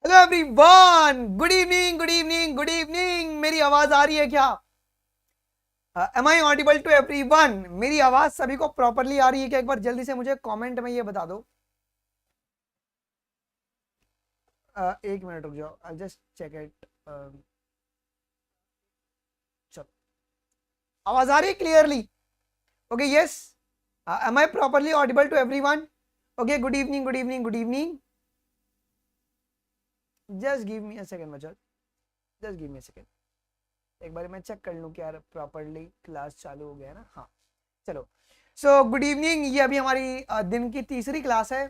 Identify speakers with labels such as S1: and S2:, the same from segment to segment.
S1: Hello everyone, good evening good evening good evening. मेरी आवाज आ रही है क्या? Am I audible to everyone? मेरी आवाज सभी को प्रॉपरली आ रही है क्या? एक बार जल्दी से मुझे कमेंट में ये बता दो। एक मिनट रुक जाओ, आई जस्ट चेक इट। चलो, आवाज आ रही है clearly? Okay, yes. Am I properly audible to everyone? Okay, good evening good evening good evening. Just give me a second बच्चा, just give me a second. एक बार मैं चेक कर लूं कि यार प्रॉपरली क्लास चालू हो गया है ना? हाँ, चलो। So good evening. ये अभी हमारी दिन की तीसरी क्लास है।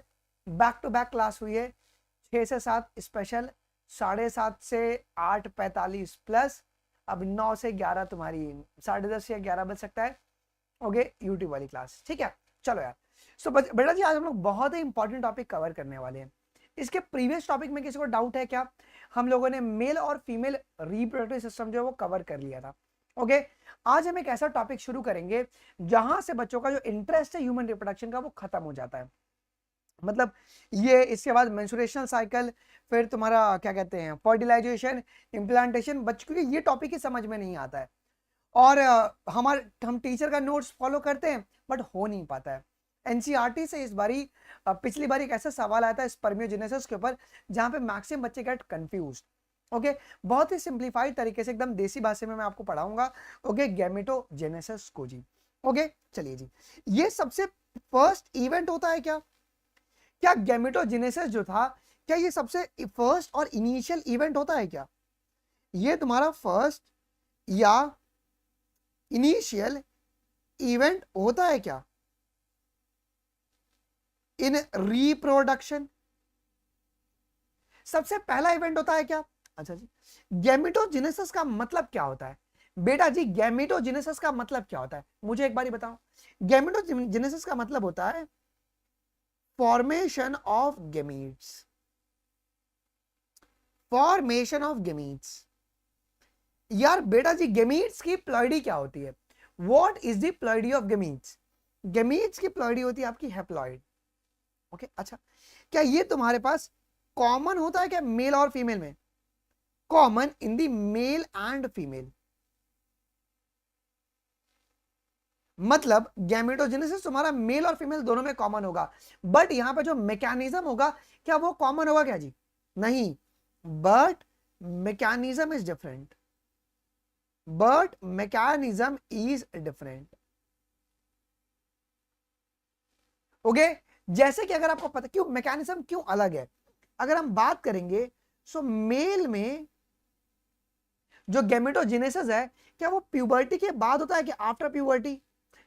S1: बैक टू बैक क्लास हुई है, 6 से 7 स्पेशल, 7:30 से 8:45 प्लस। अब 9 से 11 तुम्हारी 10:30 या 11 बज सकता है। ओके, यूट्यूब वाली क्लास, ठीक है। चलो यार, सो बेटा जी, आज हम लोग बहुत ही इंपॉर्टेंट टॉपिक कवर करने वाले हैं। इसके प्रीवियस टॉपिक में किसी को डाउट है क्या? हम लोगों ने मेल और फीमेल रिप्रोडक्टिव सिस्टम जो है वो कवर कर लिया था। ओके, आज हम एक ऐसा टॉपिक शुरू करेंगे जहां से बच्चों का जो इंटरेस्ट है ह्यूमन रिप्रोडक्शन का वो खत्म हो जाता है। मतलब ये इसके बाद मेंस्ट्रुएशनल साइकिल, फिर तुम्हारा क्या कहते हैं फर्टिलाइजेशन, इम्प्लांटेशन, बच्चों के ये टॉपिक ही समझ में नहीं आता है। और हम टीचर का नोट्स फॉलो करते हैं बट हो नहीं पाता है। एनसीईआरटी से इस बारी पिछली बार एक ऐसा सवाल आया था स्पर्मियोजेनेसिस के ऊपर, जहां पे मैक्सिमम बच्चे गेट कंफ्यूज। ओके, बहुत ही सिंप्लीफाइड तरीके से एकदम देसी भाषा में मैं आपको पढ़ाऊंगा। ओके, गैमेटोजेनेसिस को जी। ओके, चलिए जी। ये सबसे फर्स्ट इवेंट होता है क्या? क्या गैमेटोजेनेसिस जो था, क्या ये सबसे फर्स्ट और इनिशियल इवेंट होता है क्या? ये तुम्हारा फर्स्ट या इनिशियल इवेंट होता है क्या इन रिप्रोडक्शन? सबसे पहला इवेंट होता है क्या? अच्छा जी, गैमेटोजेनेसिस का मतलब क्या होता है बेटा जी? गैमेटोजेनेसिस का मतलब क्या होता है, मुझे एक बार बताओ। गैमेटोजेनेसिस का मतलब होता है formation of gametes. Formation of gametes. यार बेटा जी, गैमीट्स की प्लॉइडी क्या होती है? What is the ploidy of gametes? Gametes की प्लॉइडी होती है आपकी हैप्लॉइड। ओके, अच्छा, क्या ये तुम्हारे पास कॉमन होता है क्या मेल और फीमेल में? Common in the male and female. मतलब गैमेटोजेनेसिस तुम्हारा मेल और फीमेल दोनों में कॉमन होगा, बट यहां पे जो मैकेनिज्म होगा क्या वो कॉमन होगा क्या जी? नहीं, but mechanism is different. But mechanism is different. Okay, जैसे कि अगर आपको पता क्यों मैकेनिज्म क्यों अलग है, अगर हम बात करेंगे सो मेल में जो गैमेटोजेनेसिस है, क्या वो प्यूबर्टी के बाद होता है कि आफ्टर प्यूबर्टी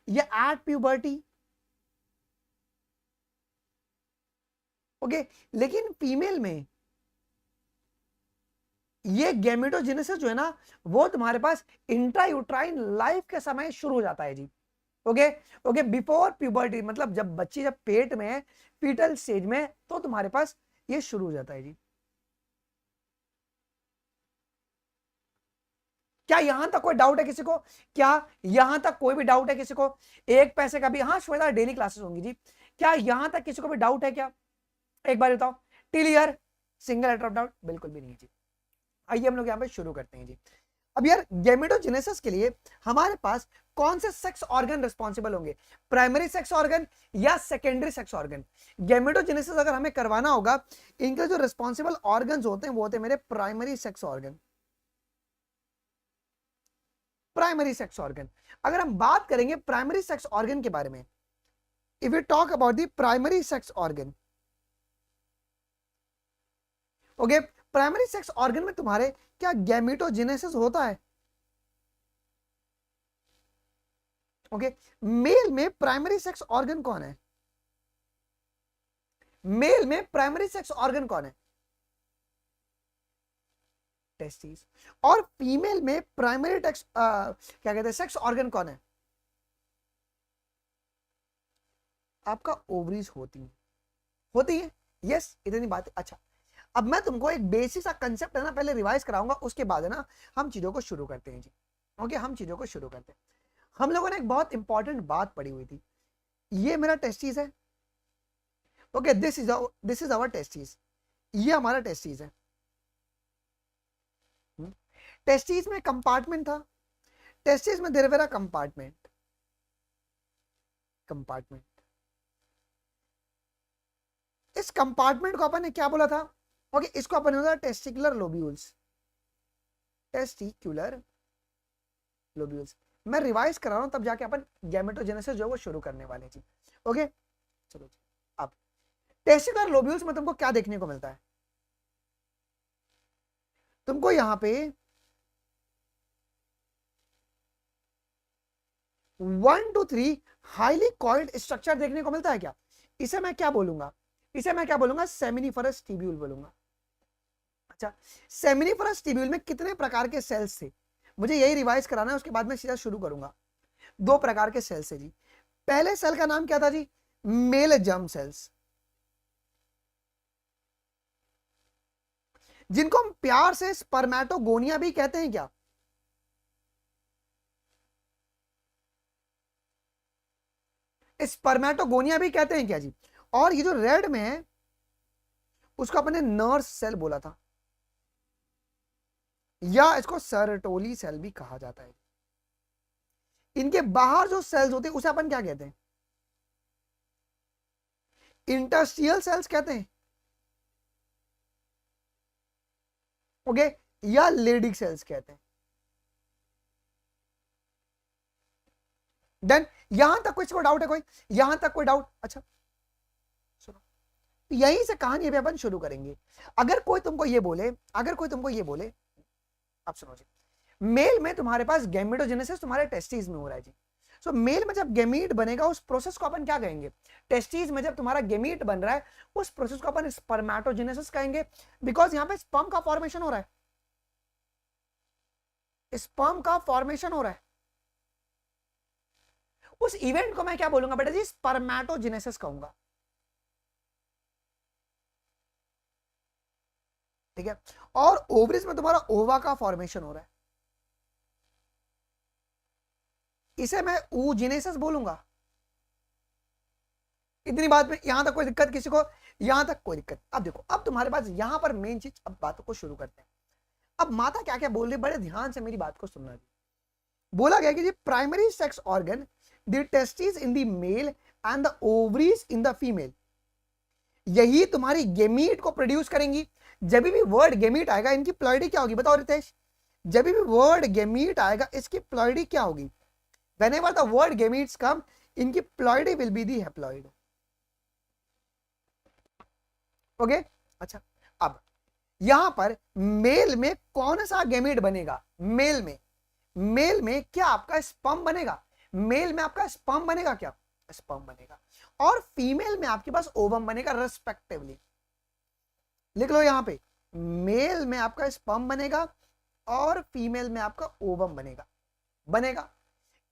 S1: या एट प्यूबर्टी? ओके, लेकिन फीमेल में ये गैमेटोजेनेसिस जो है ना, वो तुम्हारे पास इंट्रायूट्राइन लाइफ के समय शुरू हो जाता है जी। ओके, ओके, बिफोर प्यूबर्टी, मतलब जब बच्ची जब पेट में है, फीटल स्टेज में, तो तुम्हारे पास ये शुरू हो जाता है जी। क्या यहां तक कोई डाउट है किसी को? क्या यहां तक कोई भी डाउट है किसी को? एक पैसे का भी, हाँ श्वेता, डेली क्लासेस होंगी जी। क्या यहां तक किसी को भी डाउट है क्या? एक बार बताओ। Clear? Single letter of doubt बिल्कुल भी नहीं है जी। आइए हम लोग यहाँ पे शुरू करते हैं जी। अब यार, गैमेटोजेनेसिस के लिए हमारे पास कौन से सेक्स ऑर्गन रिस्पॉन्सिबल होंगे? प्राइमरी सेक्स ऑर्गन या सेकेंडरी सेक्स ऑर्गन? गैमेटोजेनेसिस अगर हमें करवाना होगा, इनके जो रिस्पॉन्सिबल ऑर्गन्स होते हैं वो होते हैं मेरे primary sex organ. Primary sex organ, अगर हम बात करेंगे प्राइमरी सेक्स ऑर्गन के बारे में, if you talk about the primary sex organ, okay, primary sex organ में तुम्हारे क्या गैमेटोजेनेसिस होता है? ओके, मेल में प्राइमरी सेक्स ऑर्गन कौन है? मेल में प्राइमरी सेक्स ऑर्गन कौन है? टेस्टिस। और फीमेल में प्राइमरी टेक्स क्या कहते हैं सेक्स ऑर्गन कौन है? आपका ओवरीज होती है। होती है, यस, इतनी बात है। अच्छा, अब मैं तुमको एक बेसिक सा कंसेप्ट है ना पहले रिवाइज कराऊंगा, उसके बाद है ना हम चीजों को शुरू करते हैं जी। ओके, हम चीजों को शुरू करते हैं। हम लोगों ने एक बहुत इंपॉर्टेंट बात पढ़ी हुई थी। ये मेरा टेस्टिस है। Okay, this is our testis. ये हमारा टेस्टिस है। टेस्टिस में कंपार्टमेंट था, टेस्टिस में there were a compartment, compartment, इस कंपार्टमेंट को अपन ने क्या बोला था? ओके, इसको अपन ने बोला टेस्टिकुलर लोब्यूल्स, टेस्टिकुलर लोब्यूल्स। मैं रिवाइज करा रहा हूं, तब जाके अपन गैमेटोजेनेसिस जो है वो शुरू करने वाले हैं जी। ओके चलो जी, अब टेस्टिकुलर लोब्यूल्स में तुमको क्या देखने को मिलता है? तुमको यहां पे 1 to 3 हाईली कॉइल्ड स्ट्रक्चर देखने को मिलता है क्या? इसे मैं क्या बोलूंगा? इसे मैं क्या बोलूंगा? सेमिनिफरस ट्यूब्यूल बोलूंगा। अच्छा, सेमिनिफरस ट्यूब्यूल में कितने प्रकार के सेल्स थे? मुझे यही रिवाइज कराना है, उसके बाद मैं सीधा शुरू करूंगा। 2 प्रकार के सेल्स है जी। पहले सेल का नाम क्या था जी? मेल जर्म सेल्स, जिनको हम प्यार से स्पर्मेटोगोनिया भी कहते हैं क्या? स्पर्मेटोगोनिया भी कहते हैं क्या जी? और ये जो रेड में है उसको अपने नर्स सेल बोला था, या इसको सरटोली सेल भी कहा जाता है। इनके बाहर जो सेल्स होते हैं उसे अपन क्या कहते हैं? इंटरस्टिशियल सेल्स कहते हैं, ओके, या लेडिक सेल्स कहते हैं। देन यहां तक कोई डाउट है? कोई यहां तक कोई डाउट? अच्छा सुनो, यहीं से कहानी अभी अपन शुरू करेंगे। अगर कोई तुमको ये बोले, अगर कोई तुमको ये बोले, आप सुनो जी, मेल में तुम्हारे पास गैमेटोजेनेसिस तुम्हारे टेस्टिस में हो रहा है जी। सो मेल में जब गैमीट बनेगा उस प्रोसेस को अपन क्या कहेंगे? टेस्टिस में जब तुम्हारा गैमीट बन रहा है उस प्रोसेस को अपन स्पर्मेटोजेनेसिस कहेंगे, बिकॉज यहां पे स्पर्म का फॉर्मेशन हो रहा है, स्पर्म का फॉर्मेशन हो रहा है। उस इवेंट को मैं क्या बोलूंगा बेटा जी? स्पर्मेटोजेनेसिस कहूंगा, ठीक है। और ओवरीज में तुम्हारा ओवा का फॉर्मेशन हो रहा है, इसे मैं oogenesis बोलूंगा। इतनी बात में यहां तक कोई दिक्कत किसी को? यहां तक कोई दिक्कत? अब देखो, अब तुम्हारे पास यहां पर मेन चीज, अब बातों को शुरू करते हैं। अब माता क्या क्या बोल रही, बड़े ध्यान से मेरी बात को सुनना जी। बोला गया कि जी primary sex organ the testis in the male and the ovaries in the female, यही तुम्हारी गेमीट को प्रोड्यूस करेंगी। जब भी वर्ड गेमीट आएगा इनकी प्लॉइडी क्या होगी? बताओ रितेश, जब भी वर्ड गेमीट आएगा इसकी प्लॉइडी क्या होगी? Whenever the word gametes come, इनकी ploidy will be the haploid, okay. अच्छा, अब यहां पर मेल में कौन सा गेमीट बनेगा? मेल में क्या आपका स्पर्म बनेगा? मेल में आपका स्पर्म बनेगा क्या? स्पर्म बनेगा। और फीमेल में आपके पास ओवम बनेगा रेस्पेक्टिवली। लिख लो यहां पे, मेल में आपका स्पर्म बनेगा और फीमेल में आपका ओवम बनेगा।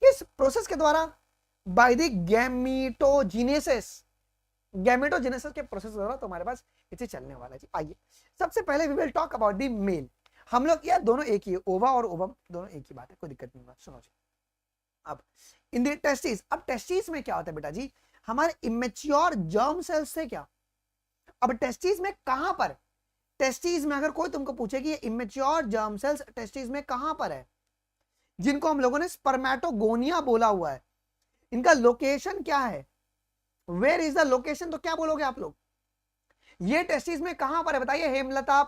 S1: किस प्रोसेस के द्वारा? बाय द गैमेटोजेनेसिस, गैमेटोजेनेसिस के प्रोसेस के द्वारा तुम्हारे पास इसे चलने वाला है जी। आइए सबसे पहले we will talk about the male. हम लोग यार दोनों एक ही है, ओवा और ओवम दोनों एक ही बात है, कोई दिक्कत नहीं होगा। सुनो जी, अब इन द टेस्टिस, अब टेस्टिस में क्या होता है बेटा जी? हमारे इमेच्योर जर्म सेल्स से क्या? अब टेस्टिस में कहां पर? टेस्टिस में अगर कोई तुमको पूछे कि ये इमेच्योर जर्म सेल्स टेस्टिस में कहां पर है, जिनको हम लोगों ने स्पर्मेटोगोनिया बोला हुआ है, इनका लोकेशन क्या है? Where is the location? तो क्या बोलोगे आप लोग? ये टेस्टिस में कहां पर है बताइए? हेमलता,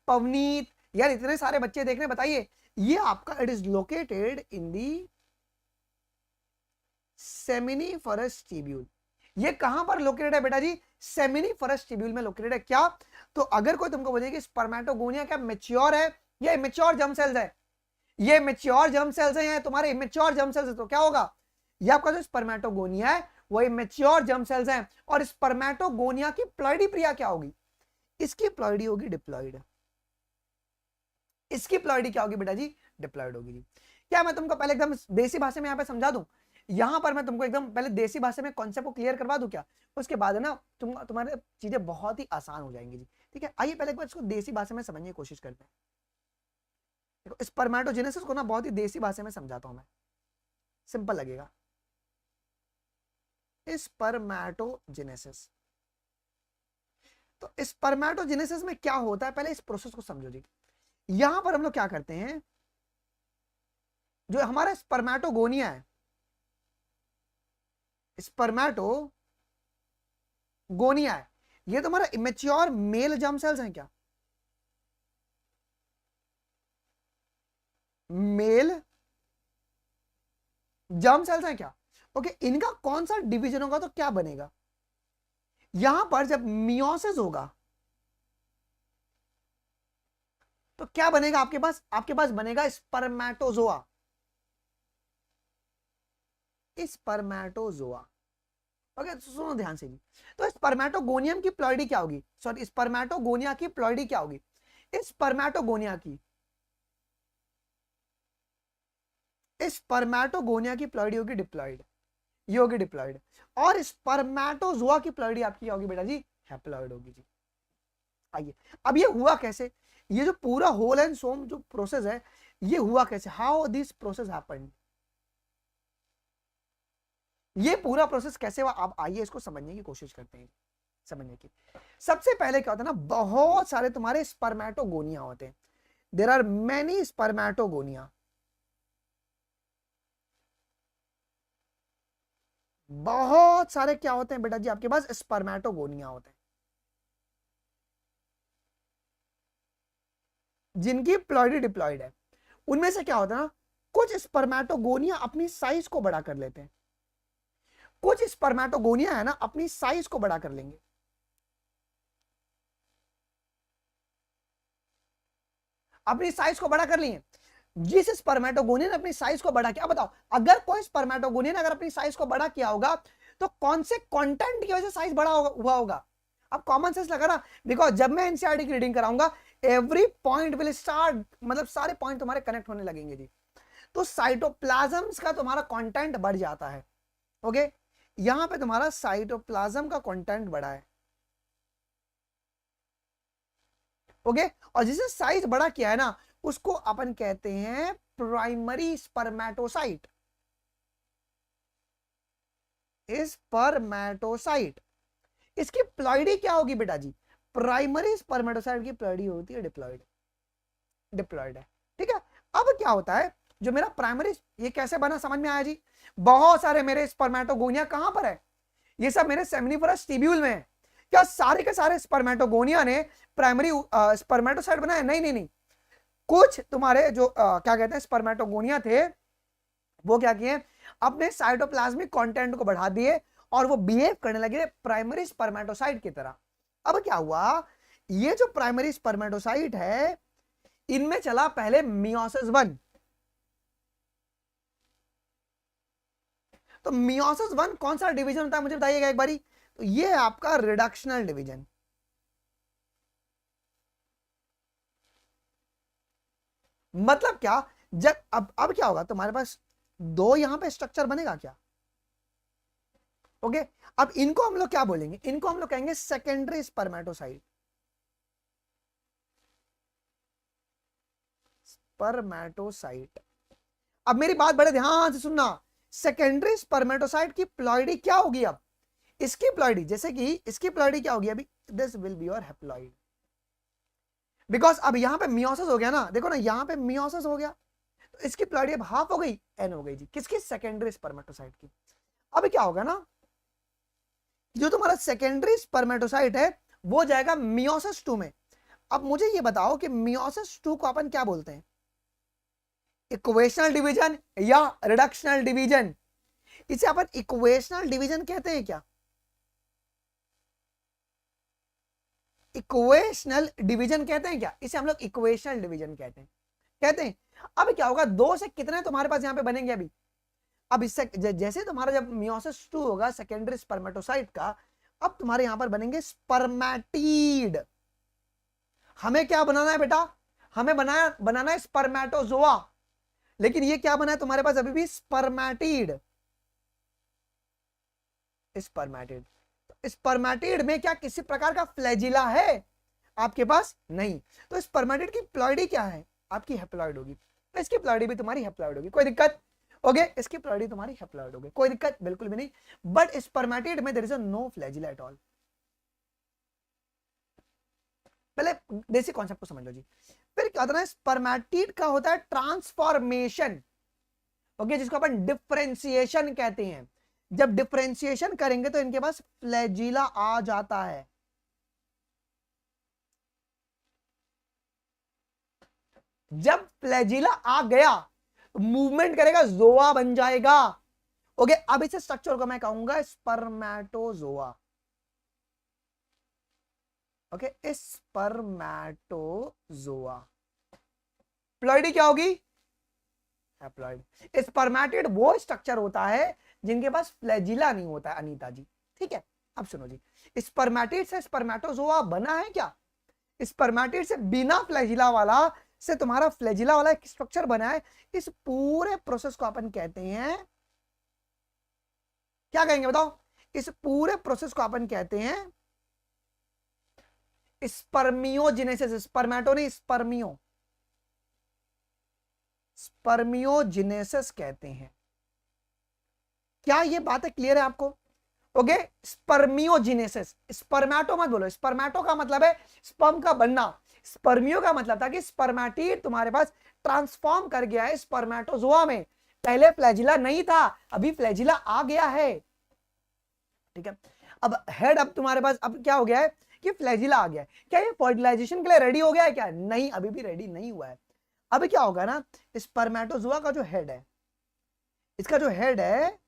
S1: पवनीत, यार इतने सारे बच्चे देख रहे हैं, बताइए। ये आपका it is located in the seminiferous tubule. ये कहां पर लोकेटेड है बेटा जी? सेमिनिफरस ट्यूब्यूल में लोकेटेड है। क्या? तो अगर कोई तुमको बोले कि स्पर्मेटोगोनिया क्या मैच्योर है? ये मैच्योर जर्म सेल्स है, ये मैच्योर जर्म सेल्स हैं, तुम्हारे इमेच्योर जर्म सेल्स है, तो क्या होगा? ये आपका जो स्पर्मेटोगोनिया है वो इमेच्योर जर्म सेल्स हैं। और स्पर्मेटोगोनिया की प्लॉइडी क्रिया क्या होगी? इसकी प्लॉइडी होगी डिप्लॉइड। इसकी प्लॉइडी क्या होगी बेटा जी? डिप्लॉइड होगी जी। क्या मैं तुमको पहले एकदम देसी भाषा में यहां पे समझा दूं? यहां पर मैं तुमको एकदम पहले देसी भाषा में कॉन्सेप्ट को क्लियर करवा दूं क्या? उसके बाद है ना तुम्हारे चीजें बहुत ही आसान हो जाएंगी जी। ठीक है, आइए पहले एक बार इसको देसी भाषा में समझने की कोशिश करते हैं। देखो, स्पर्मेटोजेनेसिस को ना बहुत ही देसी भाषा में समझाता हूं मैं, सिंपल लगेगा। स्पर्मेटोजेनेसिस, तो स्पर्मेटोजेनेसिस में क्या होता है पहले इस प्रोसेस को समझो जी। यहां पर हम लोग क्या करते हैं? जो हमारा स्पर्मेटोगोनिया है, स्पर्मेटोगोनिया है, ये तुम्हारा इमेच्योर मेल जर्म सेल्स हैं क्या? मेल जर्म सेल्स हैं क्या? ओके, इनका कौन सा डिवीजन होगा तो क्या बनेगा? यहां पर जब मियोसिस होगा तो क्या बनेगा आपके पास? आपके पास बनेगा स्पर्मेटोजोआ। स्पर्मेटोजोआ। ओके, सुनो ध्यान से जी। तो स्पर्मेटोगोनियम की प्लॉइडी क्या होगी? सॉरी, स्पर्मेटोगोनिया की प्लॉइडी क्या होगी? स्पर्मेटोगोनिया की प्लॉइडी होगी डिप्लॉइड, ये होगी डिप्लॉइड। और स्पर्मेटोजोआ की प्लॉइडी आपकी क्या होगी बेटा जी? हैप्लॉइड होगी जी। आइए, अब ये हुआ कैसे? ये जो पूरा होल एंड सोम जो प्रोसेस है, ये हुआ कैसे? How this process happened? ये पूरा प्रोसेस कैसे हुआ? आप आइए इसको समझने की कोशिश करते हैं, समझने की। सबसे पहले क्या होता है ना, बहुत सारे तुम्हारे स्पर्मेटोगोनिया होते हैं। There are many spermatogonia. बहुत सारे क्या होते हैं बेटा जी आपके पास? स्पर्मेटोगोनिया होते हैं, जिनकी प्लॉइडी डिप्लॉइड है। उनमें से क्या होता है ना, कुछ स्पर्मेटोगोनिया अपनी साइज को बड़ा कर लेते हैं। कुछ स्पर्मेटोगोनिया है ना, अपनी साइज को बड़ा कर लेंगे। अपनी साइज को बड़ा कर लिए। जिस स्पर्मेटोगोनिया ने अपनी साइज को बड़ा किया, बताओ अगर कोई स्पर्मेटोगोनिया ने अगर अपनी साइज को बड़ा किया होगा तो कौन से कंटेंट की वजह से साइज बड़ा हुआ होगा? अब कॉमन सेंस लगा ना, बिकॉज जब मैं एनसीईआरटी की रीडिंग कराऊंगा, एवरी पॉइंट विल स्टार्ट, मतलब सारे पॉइंट तुम्हारे कनेक्ट होने लगेंगे जी। तो साइटोप्लाज्म्स का तुम्हारा कंटेंट बढ़ जाता है। ओके, यहां पे तुम्हारा साइटोप्लाज्म का कंटेंट बढ़ा है। ओके, और जिसे साइज बड़ा किया है ना, उसको अपन कहते हैं प्राइमरी स्पर्मेटोसाइट। स्पर्मेटोसाइट। इसकी प्लॉइडी क्या होगी बेटा जी? प्राइमरी स्पर्मेटोसाइट की प्लॉइडी होती है डिप्लॉइड। डिप्लॉइड है, ठीक है। अब क्या होता है, जो मेरा प्राइमरी, ये कैसे बना समझ में आया जी? बहुत सारे मेरे स्पर्मेटोगोनिया कहां पर है? ये सब मेरे सेमिनिफरस ट्यूब्यूल में है। क्या सारे के सारे स्पर्मेटोगोनिया ने प्राइमरी स्पर्मेटोसाइट बनाया? नहीं नहीं नहीं। कुछ तुम्हारे जो क्या कहते हैं स्पर्मेटोगोनिया थे, वो क्या किए, अपने साइटोप्लाज्मिक कंटेंट को बढ़ा दिए और वो बिहेव करने लगे प्राइमरी स्पर्मेटोसाइट की तरह। अब क्या हुआ, ये जो प्राइमरी स्पर्मेटोसाइट है, इनमें चला पहले मियोसिस 1। तो मियोसिस 1 कौन सा डिवीजन होता है मुझे बताइएगा एक बारी? तो ये है आपका रिडक्शनल डिवीजन। मतलब क्या, जब अब क्या होगा तुम्हारे पास, दो यहां पे स्ट्रक्चर बनेगा क्या? ओके, अब इनको हम लोग क्या बोलेंगे? इनको हम लोग कहेंगे सेकेंडरी स्पर्मेटोसाइट। स्पर्मेटोसाइट। अब मेरी बात बड़े ध्यान से सुनना, सेकेंडरी स्पर्मेटोसाइट की प्लॉइडी क्या होगी? अब इसकी प्लॉइडी, जैसे कि इसकी प्लॉइडी क्या होगी अभी? This will be your haploid. Because अब यहां पे मियोसिस हो गया ना, देखो ना यहां पे मियोसिस हो गया, तो इसकी प्लॉइडी अब हाफ हो गई, एन हो गई जी। किसकी? सेकेंडरी स्पर्मेटोसाइट की। अब क्या होगा ना, जो तुम्हारा सेकेंडरी स्पर्मेटोसाइट है वो जाएगा मियोसिस 2 में। अब मुझे ये बताओ कि मियोसिस 2 को अपन क्या बोलते हैं? इक्वेशनल डिवीजन या रिडक्शनल डिवीजन? इसे अपन इक्वेशनल डिवीजन कहते हैं क्या? इक्वेशनल डिवीजन कहते हैं क्या? इसे हम लोग इक्वेशनल डिवीजन कहते हैं। अब क्या होगा, दो से कितने तुम्हारे पास यहां पे बनेंगे अभी? अब इससे जैसे तुम्हारा जब मियोसिस 2 होगा सेकेंडरी स्पर्मेटोसाइट का, अब तुम्हारे यहां पर बनेंगे स्पर्मेटिड। हमें क्या बनाना है बेटा? हमें बनाना है स्पर्मेटोजोआ, लेकिन ये क्या बना है तुम्हारे पास अभी भी? स्पर्मेटिड। स्पर्मेटिड। स्पर्मेटिड में क्या किसी प्रकार का फ्लैजिला है आपके पास? नहीं। तो स्पर्मेटिड की प्लॉइडी क्या है? आपकी हैप्लॉइड होगी। तो इसकी प्लॉइडी भी तुम्हारी हैप्लॉइड होगी, कोई दिक्कत? ओके, इसकी प्लॉइडी तुम्हारी हैप्लॉइड होगी, कोई दिक्कत बिल्कुल भी नहीं। बट स्पर्मेटिड में there is no flagella at all. पहले बेसिक कॉन्सेप्ट को समझ लो जी। फिर क्या होता है, स्पर्मेटिड का होता है ट्रांसफॉर्मेशन। ओके, जिसको अपन डिफरेंशिएशन कहते हैं। जब डिफरेंशिएशन करेंगे तो इनके पास फ्लैजिला आ जाता है। जब फ्लैजिला आ गया मूवमेंट करेगा, जोआ बन जाएगा। ओके, अब इस स्ट्रक्चर को मैं कहूंगा स्पर्मेटोजोआ। Okay, spermatozoa. प्लॉइडी क्या होगी? हैप्लॉइड। स्पर्मेटिड वो स्ट्रक्चर होता है जिनके पास फ्लैजिला नहीं होता है अनीता जी। ठीक है, अब सुनो जी, स्पर्मेटिड से स्पर्मेटोजोआ बना है क्या? स्पर्मेटिड से बिना फ्लैजिला वाला से तुम्हारा फ्लैजिला वाला एक स्ट्रक्चर बना है। इस पूरे प्रोसेस को अपन कहते हैं, क्या कहेंगे बताओ? इस पूरे प्रोसेस को अपन कहते हैं स्पर्मियोजेनेसिस। स्पर्मेटो नहीं, स्पर्मियो, स्पर्मियोजेनेसिस कहते हैं। क्या ये बात क्लियर है आपको? Okay, spermiogenesis. स्पर्मेटो मत बोलो, स्पर्मेटो का मतलब है स्पर्म का बनना। स्पर्मियो का मतलब था कि स्पर्मेटिड तुम्हारे पास ट्रांसफॉर्म कर गया है स्पर्मेटोजोआ में। पहले फ्लैजिला नहीं था, अभी फ्लैजिला आ गया है। ठीक है, अब हेड, अब तुम्हारे पास अब क्या हो गया है कि फ्लैजिला आ गया है। क्या ये फर्टिलाइजेशन के लिए रेडी हो गया है क्या? नहीं, अभी भी रेडी नहीं हुआ है। अब क्या होगा ना, स्पर्मेटोजोआ का जो हेड है, इसका जो हेड है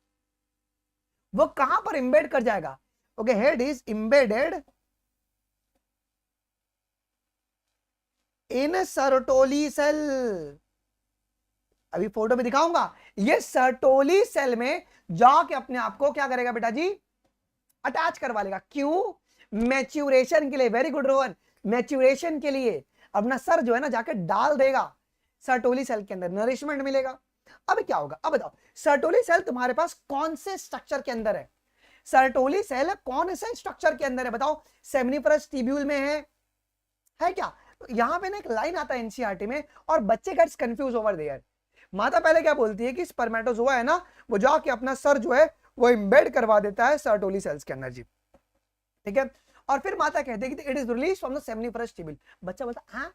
S1: वो कहां पर इंबेड कर जाएगा? Okay, head is embedded in Sertoli cell. अभी फोटो में दिखाऊंगा। ये सर्टोली सेल में जाके अपने आप को क्या करेगा बेटा जी? अटैच करवा लेगा। क्यों? मैच्योरेशन के लिए। वेरी गुड रोहन, मैच्योरेशन के लिए अपना सर जो है ना जाके डाल देगा सर्टोली सेल के अंदर, नरिशमेंट मिलेगा। अब क्या होगा? अब बताओ, सर्टोली सेल तुम्हारे पास कौन से स्ट्रक्चर के अंदर है? सर्टोली सेल कौन से स्ट्रक्चर के अंदर है बताओ? सेमिनिफरस ट्यूब्यूल में है क्या? तो यहां पे ना एक लाइन आता है एनसीईआरटी में और बच्चे गेट्स कंफ्यूज ओवर देयर। माता पहले क्या बोलती है कि स्पर्मेटोजोआ है ना, वो जाके अपना सर जो है वो इंबेड करवा देता है सर्टोली सेल्स के अंदर जी। ठीक है, और फिर माता कहती है कि it is release from the seminiferous tubule. बच्चा बोलता हाँ,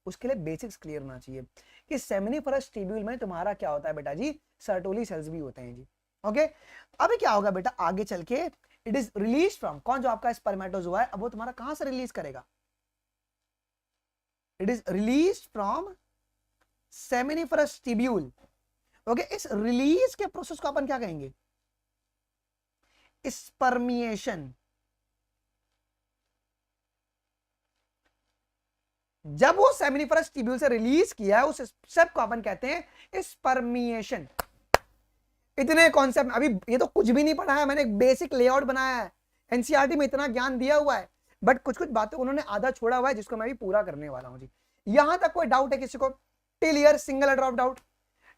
S1: उसके लिए बेसिक्स क्लियर होना चाहिए कि सेमिनिफरस ट्यूब्यूल में तुम्हारा क्या होता है बेटा जी? सर्टोली सेल्स भी होते हैं जी। ओके, अब क्या होगा बेटा आगे चल के? इट इज रिलीज फ्रॉम, कौन जो आपका स्पर्मेटोजोआ है, अब वो तुम्हारा कहां से रिलीज करेगा? It is release from seminiferous tubule. Okay, इस रिलीज के प्रोसेस को अपन क्या कहेंगे? स्पर्मिएशन। जब वो सेमिनिफरस ट्यूब्यूल से रिलीज किया है उस स्टेप को अपन कहते हैं स्पर्मिएशन। इतने कॉन्सेप्ट, अभी ये तो कुछ भी नहीं पढ़ा है मैंने, एक बेसिक लेआउट बनाया है। एनसीईआरटी में इतना ज्ञान दिया हुआ है, बट कुछ कुछ बातें उन्होंने आधा छोड़ा हुआ है जिसको मैं भी पूरा करने वाला हूं जी। यहां तक कोई डाउट है किसी को? Till here single drop doubt?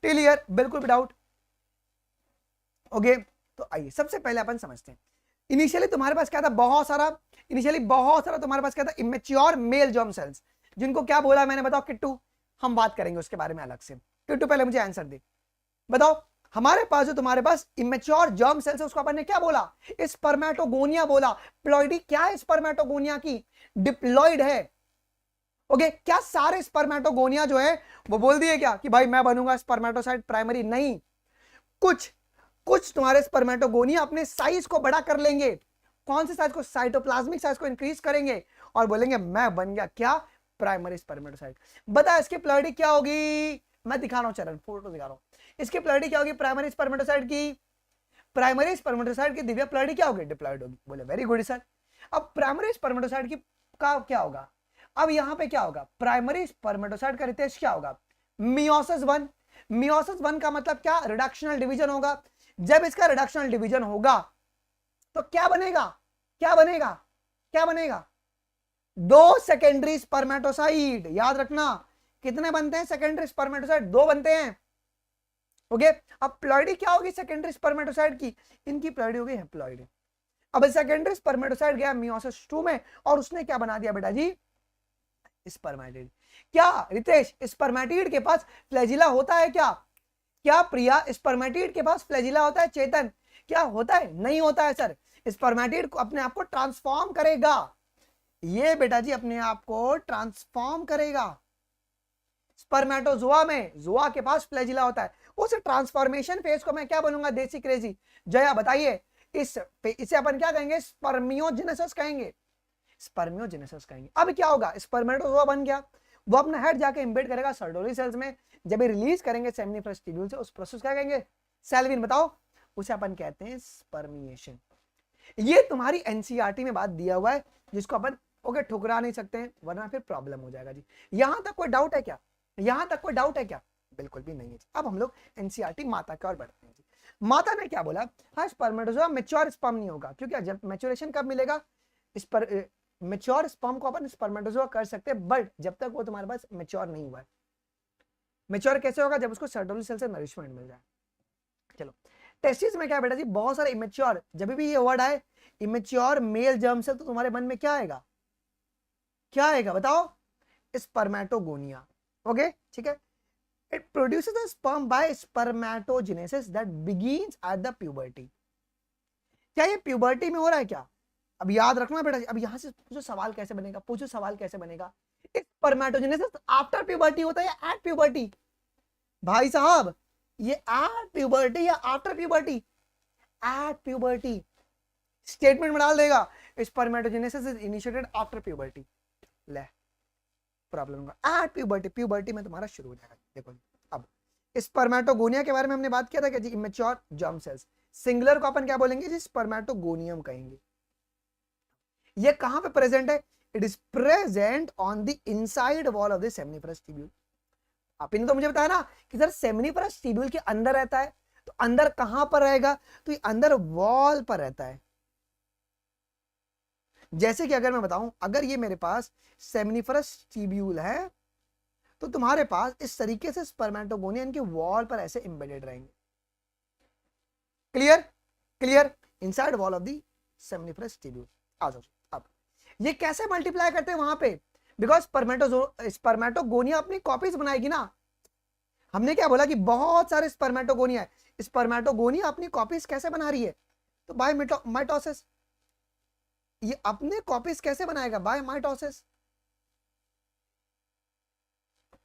S1: Till here बिल्कुल भी डाउट? ओके, तो आइए सबसे पहले अपन समझते हैं। इनिशियली तुम्हारे पास क्या था? बहुत सारा तुम्हारे पास क्या था? इमेच्योर मेल जर्म सेल्स, जिनको क्या बोला मैंने बताओ किट्टू? हम बात करेंगे उसके बारे में अलग से। किट्टू पहले मुझे आंसर दे, बताओ हमारे पास जो तुम्हारे पास इमेच्योर जर्म सेल्स है उसको अपन ने क्या बोला? स्पर्मेटोगोनिया बोला। प्लॉइडी क्या है स्पर्मेटोगोनिया की? डिप्लॉइड है। ओके, क्या सारे स्पर्मेटोगोनिया जो है वो बोल दिए क्या कि भाई मैं बनूंगा स्पर्मेटोसाइट प्राइमरी? नहीं, कुछ तुम्हारे स्पर्मेटोगोनिया अपने साइज को बड़ा कर लेंगे। कौन से साइज को? साइटोप्लाज्मिक साइज को इंक्रीज करेंगे और बोलेंगे मैं बन गया क्या? Primary spermatocyte. बता इसकी प्लॉइडी क्या होगी? मैं दिखा रहा हूं चरण, फोटो दिखा रहा हूं। इसकी प्लॉइडी क्या होगी प्राइमरी स्पर्मेटोसाइट की? प्राइमरी स्पर्मेटोसाइट की दिव्या प्लॉइडी क्या होगी? डिप्लॉइड होगी। बोले वेरी गुड सर। अब प्राइमरी स्पर्मेटोसाइट की का क्या होगा? अब यहां पे क्या होगा? प्राइमरी स्पर्मेटोसाइट का रितेश क्या होगा? मियोसिस 1। मियोसिस 1 का मतलब क्या? रिडक्शनल डिवीजन होगा। जब इसका रिडक्शनल डिवीजन होगा तो क्या बनेगा? क्या बनेगा? क्या बनेगा? 2 सेकेंडरी स्पर्मेटोसाइट। याद रखना, कितने बनते हैं सेकेंडरी स्पर्मेटोसाइट? 2 बनते हैं। ओके, अब प्लॉइडी क्या होगी सेकेंडरी स्पर्मेटोसाइट की? इनकी प्लॉइडी होगी हैप्लॉइड। अब सेकेंडरी स्पर्मेटोसाइट गया मियोसिस 2 में और उसने क्या बना दिया बेटा जी? स्पर्मेटिड। क्या रितेश स्पर्मेटिड के पास फ्लैजिला होता है क्या? क्या प्रिया स्पर्मेटिड के पास फ्लैजिला होता है? चेतन क्या होता है? नहीं होता है सर। स्पर्मेटिड को अपने आप को ट्रांसफॉर्म करेगा। ये बेटा जी अपने आप को ट्रांसफॉर्म करेगा। स्पर्मेटोजोआ में जोआ के पास फ्लैजिला होता है, उस ट्रांसफॉर्मेशन फेज को मैं क्या बोलूंगा, देसी क्रेजी? जया बताइए, इसे अपन क्या कहेंगे? स्पर्मियोजेनेसिस कहेंगे, स्पर्मियोजेनेसिस कहेंगे। अब क्या होगा, स्पर्मेटोजोआ बन गया, वो अपना हेड जाके इम्बेड करेगा सर्टोरी सेल्स में, जब ये रिलीज करेंगे सेमिनिफरस ट्यूब्यूल से, उस प्रोसेस क्या कहेंगे? सेल्विन। बताओ, उसे अपन कहते हैं स्पर्मिएशन। ये तुम्हारी एनसीईआरटी में बात दिया हुआ है, जिसको अपन ओके ठुकरा नहीं सकते हैं, वरना फिर प्रॉब्लम हो जाएगा जी। यहां तक कोई डाउट है क्या? यहां तक कोई डाउट है क्या? बिल्कुल भी नहीं है। अब हम लोग एनसीईआरटी माता की ओर बढ़ते हैं जी। माता ने क्या बोला? हाँ, स्पर्मेटोजोआ मैच्योर स्पर्म नहीं होगा, क्योंकि जब मैच्योरेशन कब मिलेगा? इस पर मैच्योर स्पर्म को अपन स्पर्मेटोजोआ कर सकते हैं, बट जब तक वो तुम्हारे पास मैच्योर नहीं हुआ है। मैच्योर कैसे होगा? जब उसको सर्टोरी सेल से नरिशमेंट मिल जाए। चलो, टेस्टिस में क्या है बेटा जी? बहुत सारे इमेच्योर, जब भी ये वर्ड आए इमेच्योर मेल जर्म सेल, तो तुम्हारे मन में क्या आएगा? क्या आएगा बताओ? स्पर्मेटोगोनिया। ओके, ठीक है। It produces the sperm bye spermatogenesis that begins at the puberty. क्या ये प्यूबर्टी में हो रहा है क्या? अब याद रखना बेटा, अब यहां से पूछो सवाल कैसे बनेगा, पूछो सवाल कैसे बनेगा। स्पर्मेटोजेनेसिस आफ्टर प्यूबर्टी होता है या एट प्यूबर्टी? भाई साहब, ये एट प्यूबर्टी या after puberty? At puberty. Statement में डाल देगा spermatogenesis is initiated after puberty. ले, प्रॉब्लम होगा एट प्यूबर्टी, प्यूबर्टी में तुम्हारा शुरू हो जाएगा। देखो अब स्पर्मेटोगोनिया के बारे में हमने बात किया था कि जी इमेच्योर जर्म सेल्स, सिंगुलर को अपन क्या बोलेंगे जी? स्पर्मेटोगोनियम कहेंगे। ये कहां पे प्रेजेंट है? It is present on the inside wall of the seminiferous tubule. आपने तो मुझे बताया ना कि सर सेमिनिफरस ट्यूब्यूल के अंदर रहता है, तो अंदर कहां पर रहेगा? तो ये अंदर वॉल पर रहता है। जैसे कि अगर मैं बताऊं, अगर ये मेरे पास सेमिनिफरस ट्यूब्यूल है, तो तुम्हारे पास इस तरीके से स्पर्मेटोगोनिया इनके वॉल पर ऐसे एम्बेडेड रहेंगे। Clear? Clear? Inside wall of the seminiferous tubule. आ जाओ। अब ये कैसे मल्टीप्लाई करते हैं वहां पे? बिकॉज स्पर्मेटोगोनिया अपनी कॉपीज बनाएगी ना। हमने क्या बोला कि बहुत सारे स्पर्मेटोगोनिया है, स्पर्मेटोगोनिया अपनी कॉपीज कैसे बना रही है? तो बाय माइटोसिस। ये अपने कॉपीज कैसे बनाएगा? By mitosis.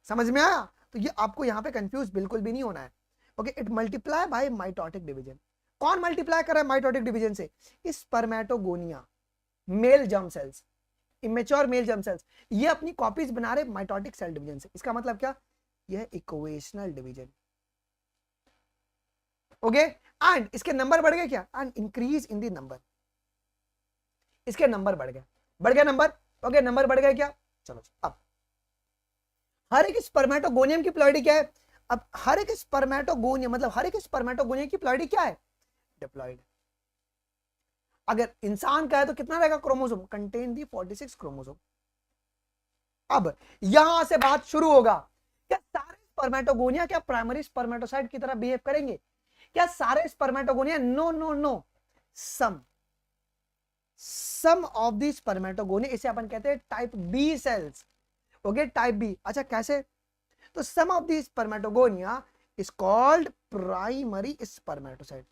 S1: समझ में आया? तो ये आपको यहां पे कंफ्यूज बिल्कुल भी नहीं होना है। Okay, it multiply by mitotic division. कौन मल्टीप्लाई कर रहा है माइटोटिक डिवीजन से? Spermatogonia male germ cells, immature male germ cells, ये अपनी कॉपीज बना रहे माइटोटिक सेल डिवीजन से। इसका मतलब क्या? यह इक्वेशनल डिवीजन। ओके, एंड इसके नंबर बढ़ गए क्या? And increase in the number, इसके नंबर बढ़ गए नंबर। ओके, नंबर बढ़ गए क्या? चलो, अब हर एक स्पर्मेटोगोनियम की प्लॉइडी क्या है? अब हर एक स्पर्मेटोगोनियम मतलब हर एक स्पर्मेटोगोनियम की प्लॉइडी क्या है? डिप्लॉइड। अगर इंसान का है तो कितना रहेगा क्रोमोसोम? Contain the 46 chromosome. अब यहां से बात शुरू होगा, क्या सारे स्पर्मेटोगोनिया क्या प्राइमरी स्पर्मेटोसाइट की तरह बिहेव करेंगे? क्या सारे spermatogonia? No no no, some of the spermatogonia, इसे अपन कहते हैं type B cells. Okay, type B. अच्छा, कैसे? तो some of the spermatogonia is called primary spermatocyte.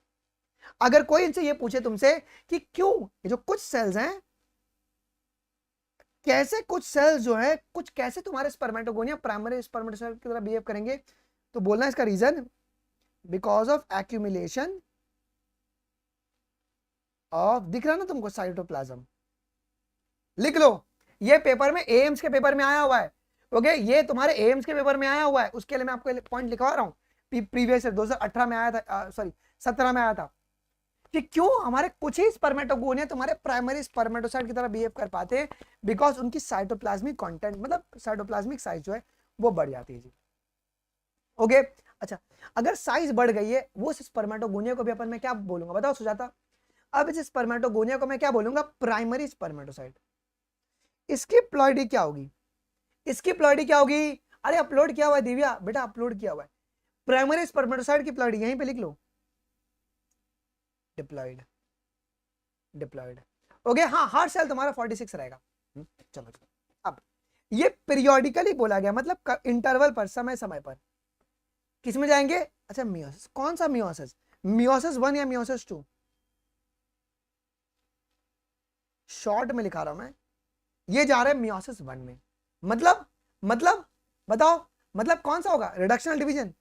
S1: अगर कोई इनसे ये पूछे तुमसे कि क्यों ये जो कुछ सेल्स हैं, कैसे कुछ सेल्स जो है कुछ कैसे तुम्हारे स्पर्मेटोगोनिया प्राइमरी स्पर्मेटोसाइट की तरह बिहेव करेंगे, तो बोलना इसका reason because of accumulation of, दिख रहा ना तुमको, साइटोप्लाज्म। लिख लो, ये पेपर में एम्स के पेपर में आया हुआ है। ओके, ये तुम्हारे एम्स के पेपर में आया हुआ है, उसके लिए मैं आपको पॉइंट लिखवा रहा हूं। प्रीवियस 2018 में आया था, सॉरी 17 में आया था, कि क्यों हमारे कुछ ही स्पर्मेटोगोनिया तुम्हारे प्राइमरी स्पर्मेटोसाइट की तरह बिहेव कर पाते हैं? बिकॉज उनकी साइटोप्लाज्मिक कंटेंट मतलब साइटोप्लाज्मिक साइज जो है वो बढ़ जाती है जी। ओके, अच्छा, अगर साइज बढ़ गई है, वो स्पर्मेटोगोनिया को भी अपन मैं क्या बोलूंगा बताओ सुजाता? अब इस स्पर्मेटोगोनिया को मैं क्या बोलूंगा? Primary spermatocyte. इसकी प्लॉइडी क्या होगी? इसकी प्लॉइडी क्या होगी? अरे अपलोड किया हुआ है दिव्या, बेटा अपलोड किया हुआ है। प्राइमरी स्पर्मेटोसाइट की प्लॉइडी यहीं पे लिख लो, डिप्लॉइड। डिप्लॉइड। ओके, हाँ, हर सेल तुम्हारा 46 रहेगा। चलो, अब ये पीरियोडिकली बोला गया, मतलब इंटरवल पर, समय समय पर। किस में जाएंगे? अच्छा, मियोसिस। कौन सा मियोसिस? मियोसिस 1 या मियोसिस 2? शॉर्ट में लिखा रहा हूं मैं, ये जा रहा है मियोसिस 1 में। मतलब बताओ, मतलब कौन सा होगा? Reductional division.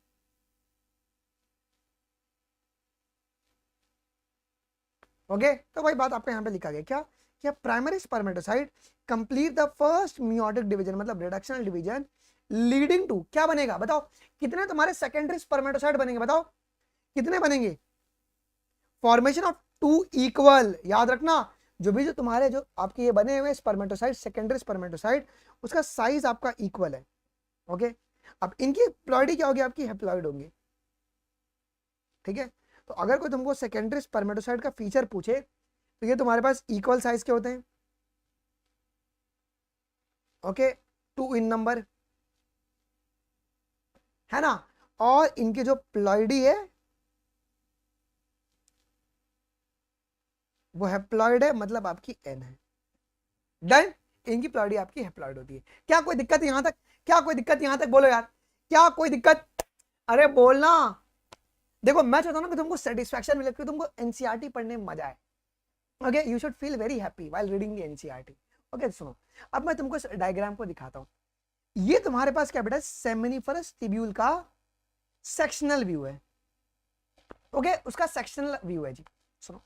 S1: ओके, तो भाई बात आपका यहाँ पे लिखा गया क्या primary spermatocyte complete the first meiotic division, मतलब रिडक्शनल डिवीजन लीडिंग टू क्या बनेगा बताओ, कितने तुम्हारे सेकेंडरी स्पर्मेटोसाइट बनेंगे बताओ, कितने बनेंगे, फॉर्मेशन ऑफ टू इक्वल, याद रखना जो तुम्हारे जो आपके ये बने हुए स्पर्मेटोसाइट, सेकेंडरी स्पर्मेटोसाइट, उसका साइज आपका इक्वल है। ओके, अब इनकी प्लॉइडी क्या होगी, आपकी हेप्लॉइड होंगी। ठीक है, तो अगर कोई तुमको सेकेंडरी स्पर्मेटोसाइट का फीचर पूछे तो ये तुम्हारे पास इक्वल साइज के होते हैं। ओके, 2 इन नंबर, है ना, और इनके जो प्लॉइडी है वो हेप्लॉइड है, मतलब आपकी एन है। डन, इनकी प्लॉइडी आपकी हेप्लॉइड होती है। क्या कोई दिक्कत यहां तक, क्या कोई दिक्कत यहां तक, बोलो यार, क्या कोई दिक्कत, अरे बोलना। देखो मैं चाहता हूं ना कि तुमको सेटिस्फैक्शन मिले, कि तुमको एनसीईआरटी पढ़ने में मजा आए। Okay, you should feel very happy while reading the NCERT. Okay सुनो, अब मैं तुमको डायग्राम को दिखाता हूं। ये तुम्हारे पास क्या बेटा, सेमिनिफरस टिब्यूल का सेक्शनल व्यू है। ओके, उसका सेक्शनल व्यू है जी। सुनो,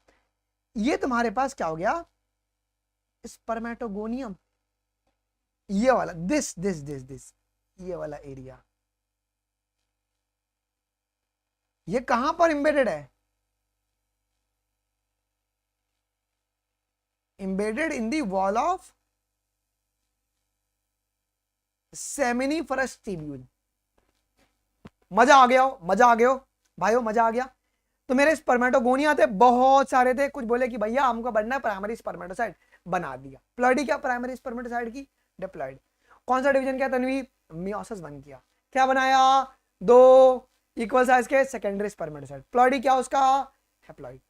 S1: ये तुम्हारे पास क्या हो गया, स्पर्मेटोगोनियम, ये वाला, दिस ये वाला एरिया, ये कहां पर एम्बेडेड है, embedded in the wall of seminiferous tubule. मजा आ गया हो, मजा आ गया हो भाइयों, मजा आ गया। तो मेरे स्पर्मेटोगोनिया थे, बहुत सारे थे, कुछ बोले कि भैया हमको बनना है प्राइमरी स्पर्मेटोसाइट, बना दिया। प्लॉइडी क्या प्राइमरी स्पर्मेटोसाइट की, डिप्लॉइड। कौन सा डिवीजन क्या तन्वी, मियोसिस बन किया, क्या बनाया, 2 इक्वल साइज के सेकेंडरी स्पर्मेटोसाइट, प्लॉइडी क्या उसका, हेप्लॉइड।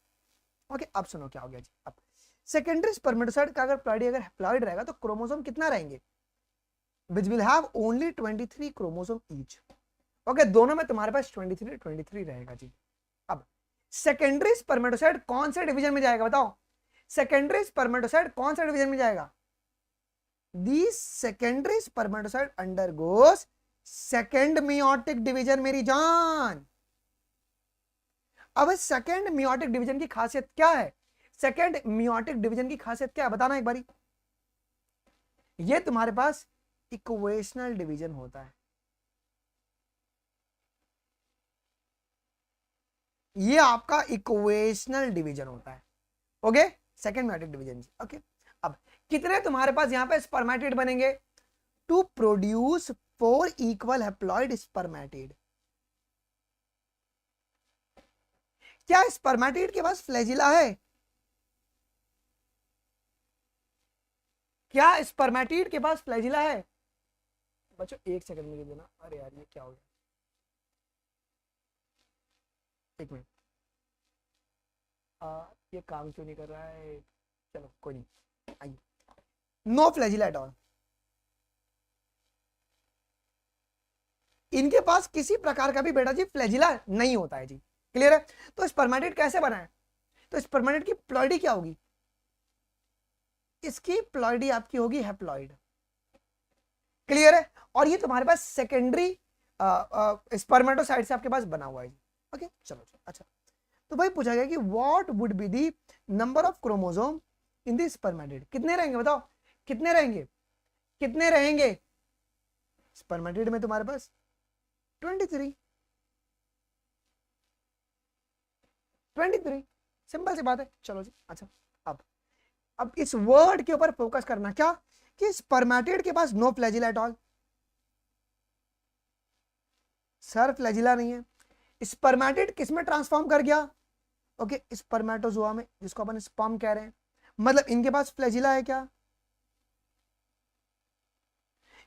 S1: ओके, अब सुनो क्या हो गया जी। अब सेकेंडरी स्पर्मेटोसाइट का अगर प्लॉइडी अगर हेप्लॉइड रहेगा तो क्रोमोसोम कितना रहेंगे, which will have only 23 chromosome each. Okay, दोनों में तुम्हारे पास 23 रहेगा जी। अब सेकेंडरी स्पर्मेटोसाइट कौन से डिवीजन में जाएगा बताओ, सेकेंडरी स्पर्मेटोसाइट कौन से डिवीजन में जाएगा, दी secondary spermatocyte undergoes second meiotic division मेरी जान। अब सेकेंड मियोटिक डिवीजन की खासियत क्या है, सेकेंड मियोटिक डिवीजन की खासियत क्या है बताना एक बारी। ये तुम्हारे पास इक्वेशनल डिवीजन होता है, ये आपका इक्वेशनल डिवीजन होता है। Okay, second meiotic division. Okay, अब कितने तुम्हारे पास यहां पे स्पर्मेटिड बनेंगे, to produce 4 equal haploid spermatid. क्या स्पर्मेटिड के पास फ्लैजिला है, क्या स्पर्मेटिड के पास फ्लैजिला है बच्चों, एक सेकंड मुझे देना, अरे यार ये क्या हो गया, एक मिनट, ये काम क्यों नहीं कर रहा है, चलो कोई नहीं, आइए। नो फ्लैजिला एट ऑल, इनके पास किसी प्रकार का भी बेटा जी फ्लैजिला नहीं होता है जी, क्लियर है। तो स्पर्मेटिड कैसे बना है, तो स्पर्मेटिड की प्लॉइडी क्या होगी, इसकी प्लॉइडी आपकी होगी हैप्लॉइड, क्लियर है। और ये तुम्हारे पास सेकेंडरी स्पर्मेटोसाइट से आपके पास बना हुआ है। ओके चलो, अच्छा तो भाई पूछा गया कि what would be the number of chromosome in the spermatid, कितने रहेंगे बताओ, कितने रहेंगे, कितने रहेंगे स्पर्मेटिड में तुम्हारे पास 23, 23, सिंपल सी बात है। चलो जी, अच्छा अब इस वर्ड के ऊपर फोकस करना, क्या कि स्पर्मेटिड के पास no flagella at all, sir flagella नहीं है। स्पर्मेटिड किस में ट्रांसफॉर्म कर गया, ओके स्पर्मेटोजोआ में, जिसको अपन स्पर्म कह रहे हैं, मतलब इनके पास फ्लैजिला है क्या,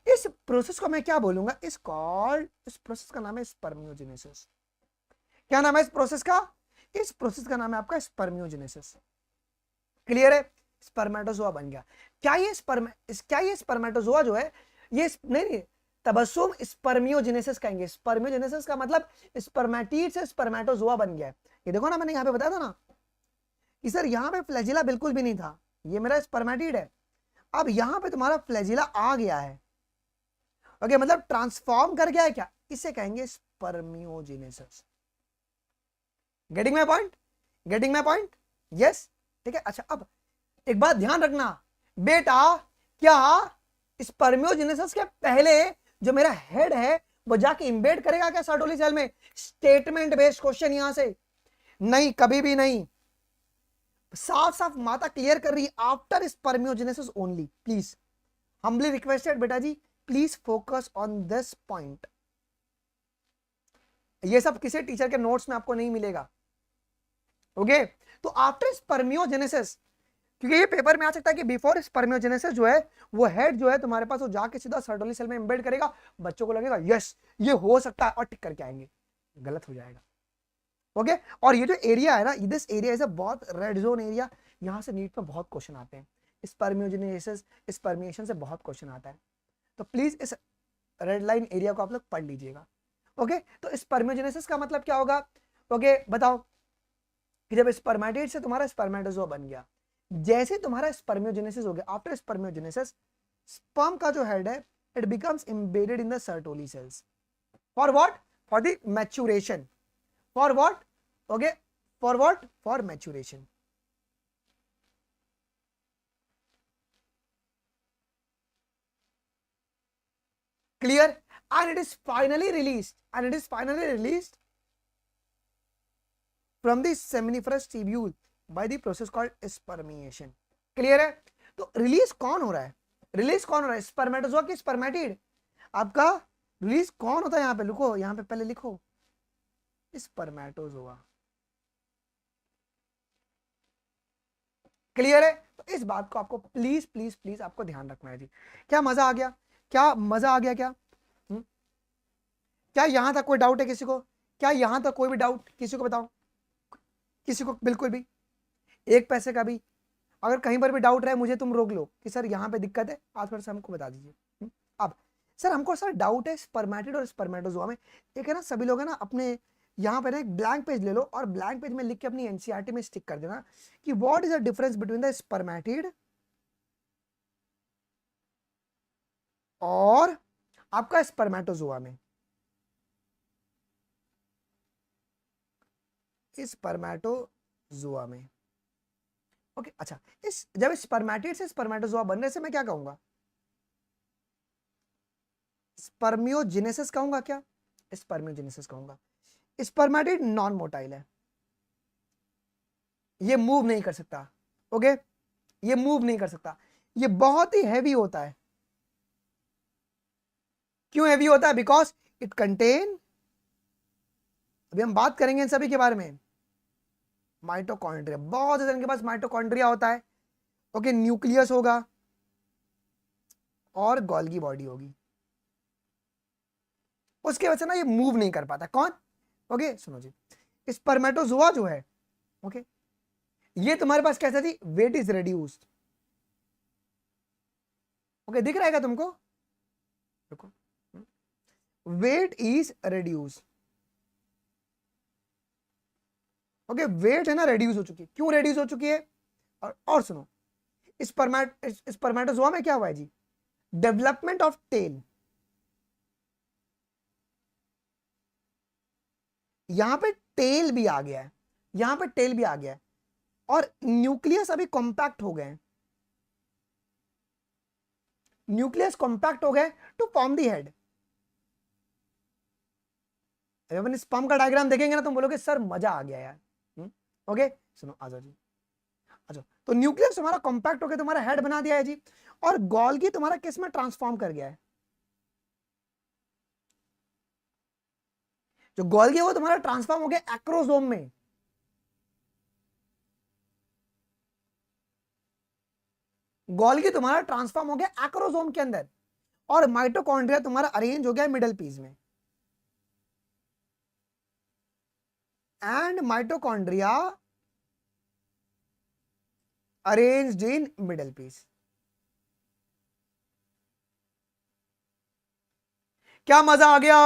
S1: इस प्रोसेस को मैं क्या बोलूंगा, इस प्रोसेस का नाम है स्पर्मियोजेनेसिस। क्या नाम है इस प्रोसेस का, इस प्रोसेस का नाम है आपका स्पर्मियोजेनेसिस, क्लियर है। स्पर्मेटोजोआ बन गया, क्या ये स्पर्मेटोजोआ जो है ये नहीं तबस्सुम स्पर्मियोजेनेसिस कहेंगे। स्पर्मियोजेनेसिस का मतलब स्पर्मेटिड से स्पर्मेटोजोआ बन गया है। ये देखो ना, मैंने यहाँ पे बताया था ना कि सर यहाँ पे फ्लैजिला बिल्कुल भी नहीं था, ये मेरा स्पर्मेटिड है, अब यहाँ पे तुम्हारा फ्लैजिला आ गया है। ओके, मतलब ट्रांसफॉर्म कर गया है, क्या इसे कहेंगे spermiogenesis. Getting my point, getting my point, yes ठीक है। अच्छा, अब एक बात ध्यान रखना बेटा, क्या स्पर्मियोजेनेसिस के पहले जो मेरा हेड है वो जाके इंबेड करेगा क्या सर्टोली सेल में? स्टेटमेंट बेस्ड क्वेश्चन यहां से नहीं, कभी भी नहीं। साफ साफ माता क्लियर कर रही है, after spermiogenesis only. Please humbly requested बेटा जी, please focus on this point. ये सब किसी टीचर के नोट्स में आपको नहीं मिलेगा। ओके, तो आफ्टर स्पर्मियोजेनेसिस, क्योंकि ये पेपर में आ सकता है कि बिफोर स्पर्मियोजेनेसिस जो है वो हेड जो है तुम्हारे पास वो जाके सीधा सर्टोली सेल में एम्बेड करेगा, बच्चों को लगेगा यस ये हो सकता है और टिक करके आएंगे, गलत हो जाएगा। ओके, और ये जो एरिया है ना, दिस एरिया इज अ बहुत रेड जोन एरिया, यहां से नीट में बहुत क्वेश्चन आते हैं, स्पर्मियोजेनेसिस स्पर्मिएशन से बहुत क्वेश्चन आता है, तो प्लीज इस रेड लाइन एरिया को आप लोग पढ़ लीजिएगा। ओके, तो स्पर्मियोजेनेसिस का मतलब क्या होगा? ओके बताओ कि जब स्पर्मेटिड से तुम्हारा स्पर्मेटोजोआ बन गया, जैसे तुम्हारा स्पर्मियोजेनेसिस हो गया, आफ्टर स्पर्मियोजेनेसिस स्पर्म का जो हेड है it becomes embedded in the Sertoli cells for what? For the maturation. For what? Okay, for what? For maturation. clear? And it is finally released from the seminiferous tubule by the process called spermiation. clear है? तो release कौन हो रहा है? Release कौन हो रहा है? स्पर्मेटोजोआ की स्पर्मेटिड? आपका रिलीज कौन होता है? यहां पे लिखो, यहां पे पहले लिखो स्पर्मेटोजोआ। क्लियर है? तो इस बात को आपको प्लीज प्लीज प्लीज आपको ध्यान रखना है जी। क्या मजा आ गया? क्या मजा आ गया? क्या क्या यहां तक कोई डाउट है किसी को? क्या यहां तक कोई भी डाउट किसी को? बताओ, किसी को बिल्कुल भी एक पैसे का भी? अगर कहीं पर भी डाउट रहे मुझे तुम रोक लो कि सर यहाँ पे दिक्कत है, आज थोड़ा सा हमको बता दीजिए। अब सर हमको सर डाउट है स्पर्मेटिड और स्पर्मेटोजोआ में। एक है ना, सभी लोग है ना अपने यहाँ पे ना एक ब्लैंक पेज ले लो और ब्लैंक पेज में लिख के अपनी एनसीईआरटी में स्टिक कर देना कि what is the difference between the spermatid और आपका स्पर्मेटोजोआ में। स्पर्मेटोजोआ में ओके अच्छा, इस जब स्पर्मेटिड से स्पर्मेटोजोआ बनने से मैं क्या कहूंगा? स्पर्मियोजेनेसिस कहूंगा क्या? स्पर्मियोजेनेसिस कहूंगा। स्पर्मेटिड नॉन मोटाइल है, ये मूव नहीं कर सकता। ओके, ये मूव नहीं कर सकता, ये बहुत ही हैवी होता है। क्यों हैवी होता है? बिकॉज इट कंटेन, अभी हम बात करेंगे इन सभी के बारे में, माइटोकॉन्ड्रिया। बहुत ज्यादा इनके पास माइटोकॉन्ड्रिया होता है। ओके, न्यूक्लियस होगा और गोल्गी बॉडी होगी, उसके वजह से ना ये मूव नहीं कर पाता। कौन? ओके सुनो जी, स्पर्मेटोजोआ जो है ओके, ये तुम्हारे पास कैसा थी? Wait is reduced. ओके, दिख रहा है क्या तुमको? देखो, weight is reduced. Okay, weight है ना रिड्यूस हो चुकी है। क्यों रिड्यूस हो चुकी है? और सुनो, स्पर्मेटोजोआ में क्या हुआ है जी? Development of tell. यहां पे टेल भी आ गया है, यहां पे टेल भी आ गया है और न्यूक्लियस अभी कॉम्पैक्ट हो गए, न्यूक्लियस कॉम्पैक्ट हो गए टू फॉर्म दी हेड। अपन स्पर्म का डायग्राम देखेंगे ना तुम बोलोगे सर मजा आ गया यार। ओके सुनो, आ जाओ जी, आ जाओ। तो न्यूक्लियस तुम्हारा कॉम्पैक्ट होकर तुम्हारा हेड बना दिया है जी, और गोल्गी तुम्हारा किस में ट्रांसफॉर्म कर गया है? जो गोल्गी है वो तुम्हारा ट्रांसफॉर्म हो गया एक्रोसोम में। गोल्गी तुम्हारा ट्रांसफॉर्म हो गया एक्रोसोम के अंदर, और माइटोकॉन्ड्रिया तुम्हारा अरेंज हो गया मिडल पीस में। And mitochondria arranged in middle piece. क्या मजा आ गया?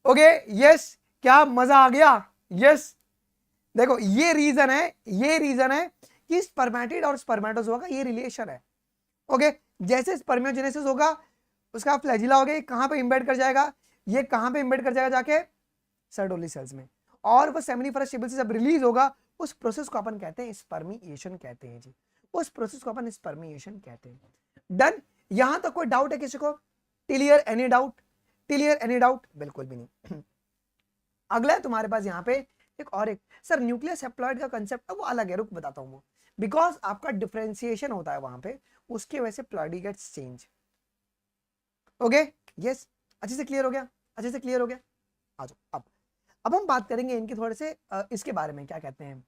S1: ओके यस, क्या मजा आ गया? यस, देखो ये रीजन है, ये रीजन है कि स्पर्मेटिड और स्पर्मेटोजोआ का ये रिलेशन है। ओके, जैसे स्पर्मियोजेनेसिस होगा उसका फ्लैजिला हो गया, कहां पे इंबेड कर जाएगा? ये कहां पे इंबेड कर जाएगा? जाके सर्टोली सेल्स में। और वो सेमिनिफरस ट्यूब्यूल से जब रिलीज होगा उस प्रोसेस को अपन कहते हैं स्पर्मिएशन कहते हैं जी, उस प्रोसेस को अपन स्पर्मिएशन कहते हैं। डन, यहां तक कोई डाउट है किसी को? Clear, any doubt? Clear, any doubt? बिल्कुल भी नहीं। अगला है तुम्हारे पास यहाँ पे एक सर न्यूक्लियस हैप्लॉइड का कंसेप्ट वो अलग है, रुक बताता हूँ वो, बिकॉज आपका डिफरेंशिएशन होता है वहां पे, उसकी वजह से ploidy gets change. Okay, yes, अच्छे से क्लियर हो गया, अच्छे से क्लियर हो गया। आ जाओ, अब हम बात करेंगे इनके थोड़े से इसके बारे में, क्या कहते हैं,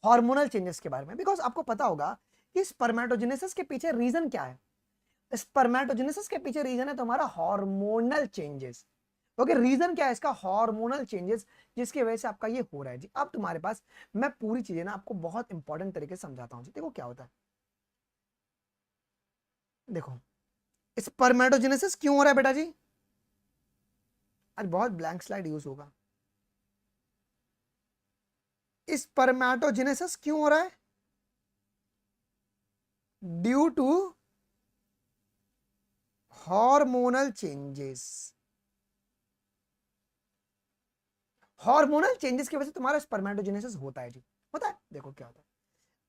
S1: हार्मोनल चेंजेस के बारे में, बिकॉज आपको पता होगा कि स्पर्मेटोजेनेसिस के पीछे रीजन क्या है। स्पर्मेटोजेनेसिस के पीछे रीजन है तुम्हारा हार्मोनल चेंजेस। ओके, रीजन क्या है इसका? हार्मोनल चेंजेस, जिसकी वजह से आपका ये हो रहा है जी। अब तुम्हारे पास मैं पूरी चीजें ना आपको बहुत इंपॉर्टेंट तरीके से समझाता हूं जी। देखो क्या होता है, देखो स्पर्मेटोजेनेसिस क्यों हो रहा है बेटा जी? आज बहुत ब्लैंक स्लाइड यूज होगा। स्पर्मेटोजेनेसिस क्यों हो रहा है? Due to hormonal changes. Hormonal changes की वजह से तुम्हारा स्पर्मेटोजेनेसिस होता है जी, होता है। देखो क्या होता है,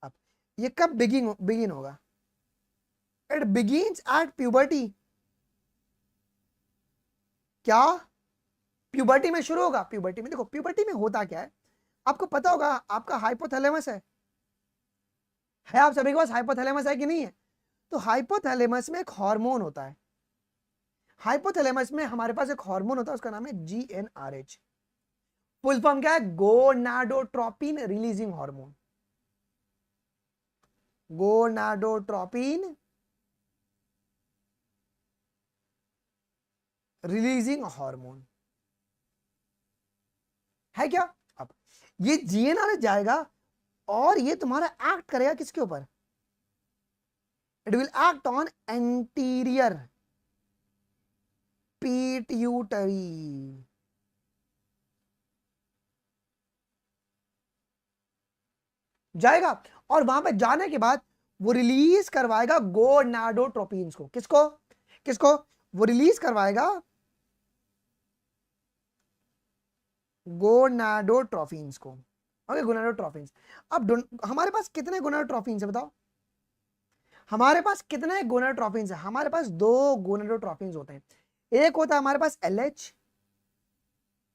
S1: अब ये कब बिगिन होगा? It begins at puberty. क्या प्यूबर्टी में शुरू होगा? प्यूबर्टी में, देखो प्यूबर्टी में होता क्या है, आपको पता होगा, आपका हाइपोथैलेमस है आप सभी के पास हाइपोथैलेमस है कि नहीं है? तो हाइपोथैलेमस में एक हार्मोन होता है, हाइपोथैलेमस में हमारे पास एक हार्मोन होता है, उसका नाम है GnRH। फुल फॉर्म क्या है? Gonadotropin releasing hormone. Gonadotropin releasing hormone है क्या? अब ये GnRH जाएगा और ये तुम्हारा एक्ट करेगा किसके ऊपर? It will act on anterior pituitary. जाएगा और वहां पे जाने के बाद वो रिलीज करवाएगा गोनाडोट्रोपिन्स को। किसको? किसको वो रिलीज करवाएगा? गोनाडोट्रोपिन्स को। Okay, gonadotropins. अब हमारे पास कितने गोनाडोट्रोपिन्स है बताओ? हमारे पास कितने गोनाडोट्रोपिन्स है? हमारे पास 2 गोनाडोट्रोपिन्स होते हैं। एक होता है हमारे पास LH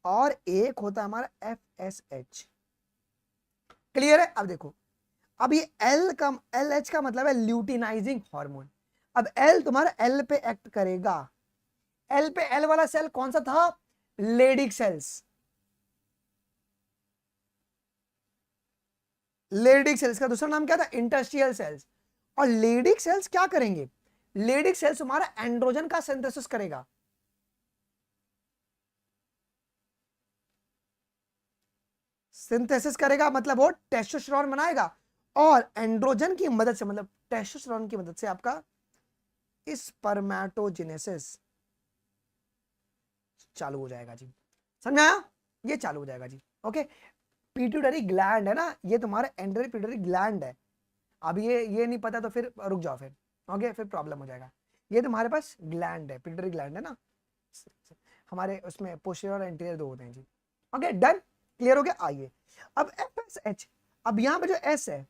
S1: और एक होता है हमारा FSH। क्लियर है? अब देखो, अब ये LH का मतलब है ल्यूटिनाइजिंग हार्मोन। अब L तुम्हारा L पे एक्ट करेगा। L पे L वाला सेल कौन सा था? Leydig cells. लेडिक सेल्स का दूसरा नाम क्या था? Interstitial cells. और लेडिक सेल्स क्या करेंगे? लेडिक सेल्स तुम्हारा एंड्रोजन का सिंथेसिस करेगा। सिंथेसिस करेगा मतलब वो टेस्टोस्टेरोन बनाएगा और एंड्रोजन की मदद से, मतलब टेस्टोस्टेरोन की मदद से आपका स्पर्मेटोजेनेसिस चालू हो जाएगा जी। समझाया? ये चालू हो जाएगा जी। ओके, पिट्यूटरी ग्लैंड है ना, ये तुम्हारा एंड्रोजन पिट्यूटरी ग्लैंड है। अब ये नहीं पता तो फिर रुक जाओ, फिर ओके, फिर प्रॉब्लम हो जाएगा। ये तुम्हारे पास ग्लैंड है, पिट्यूटरी ग्लैंड है ना, हमारे उसमें पोस्टीरियर और एंटीरियर 2 होते हैं जी। ओके, डन, क्लियर हो गया। आइए अब FSH। अब यहां पे जो S है,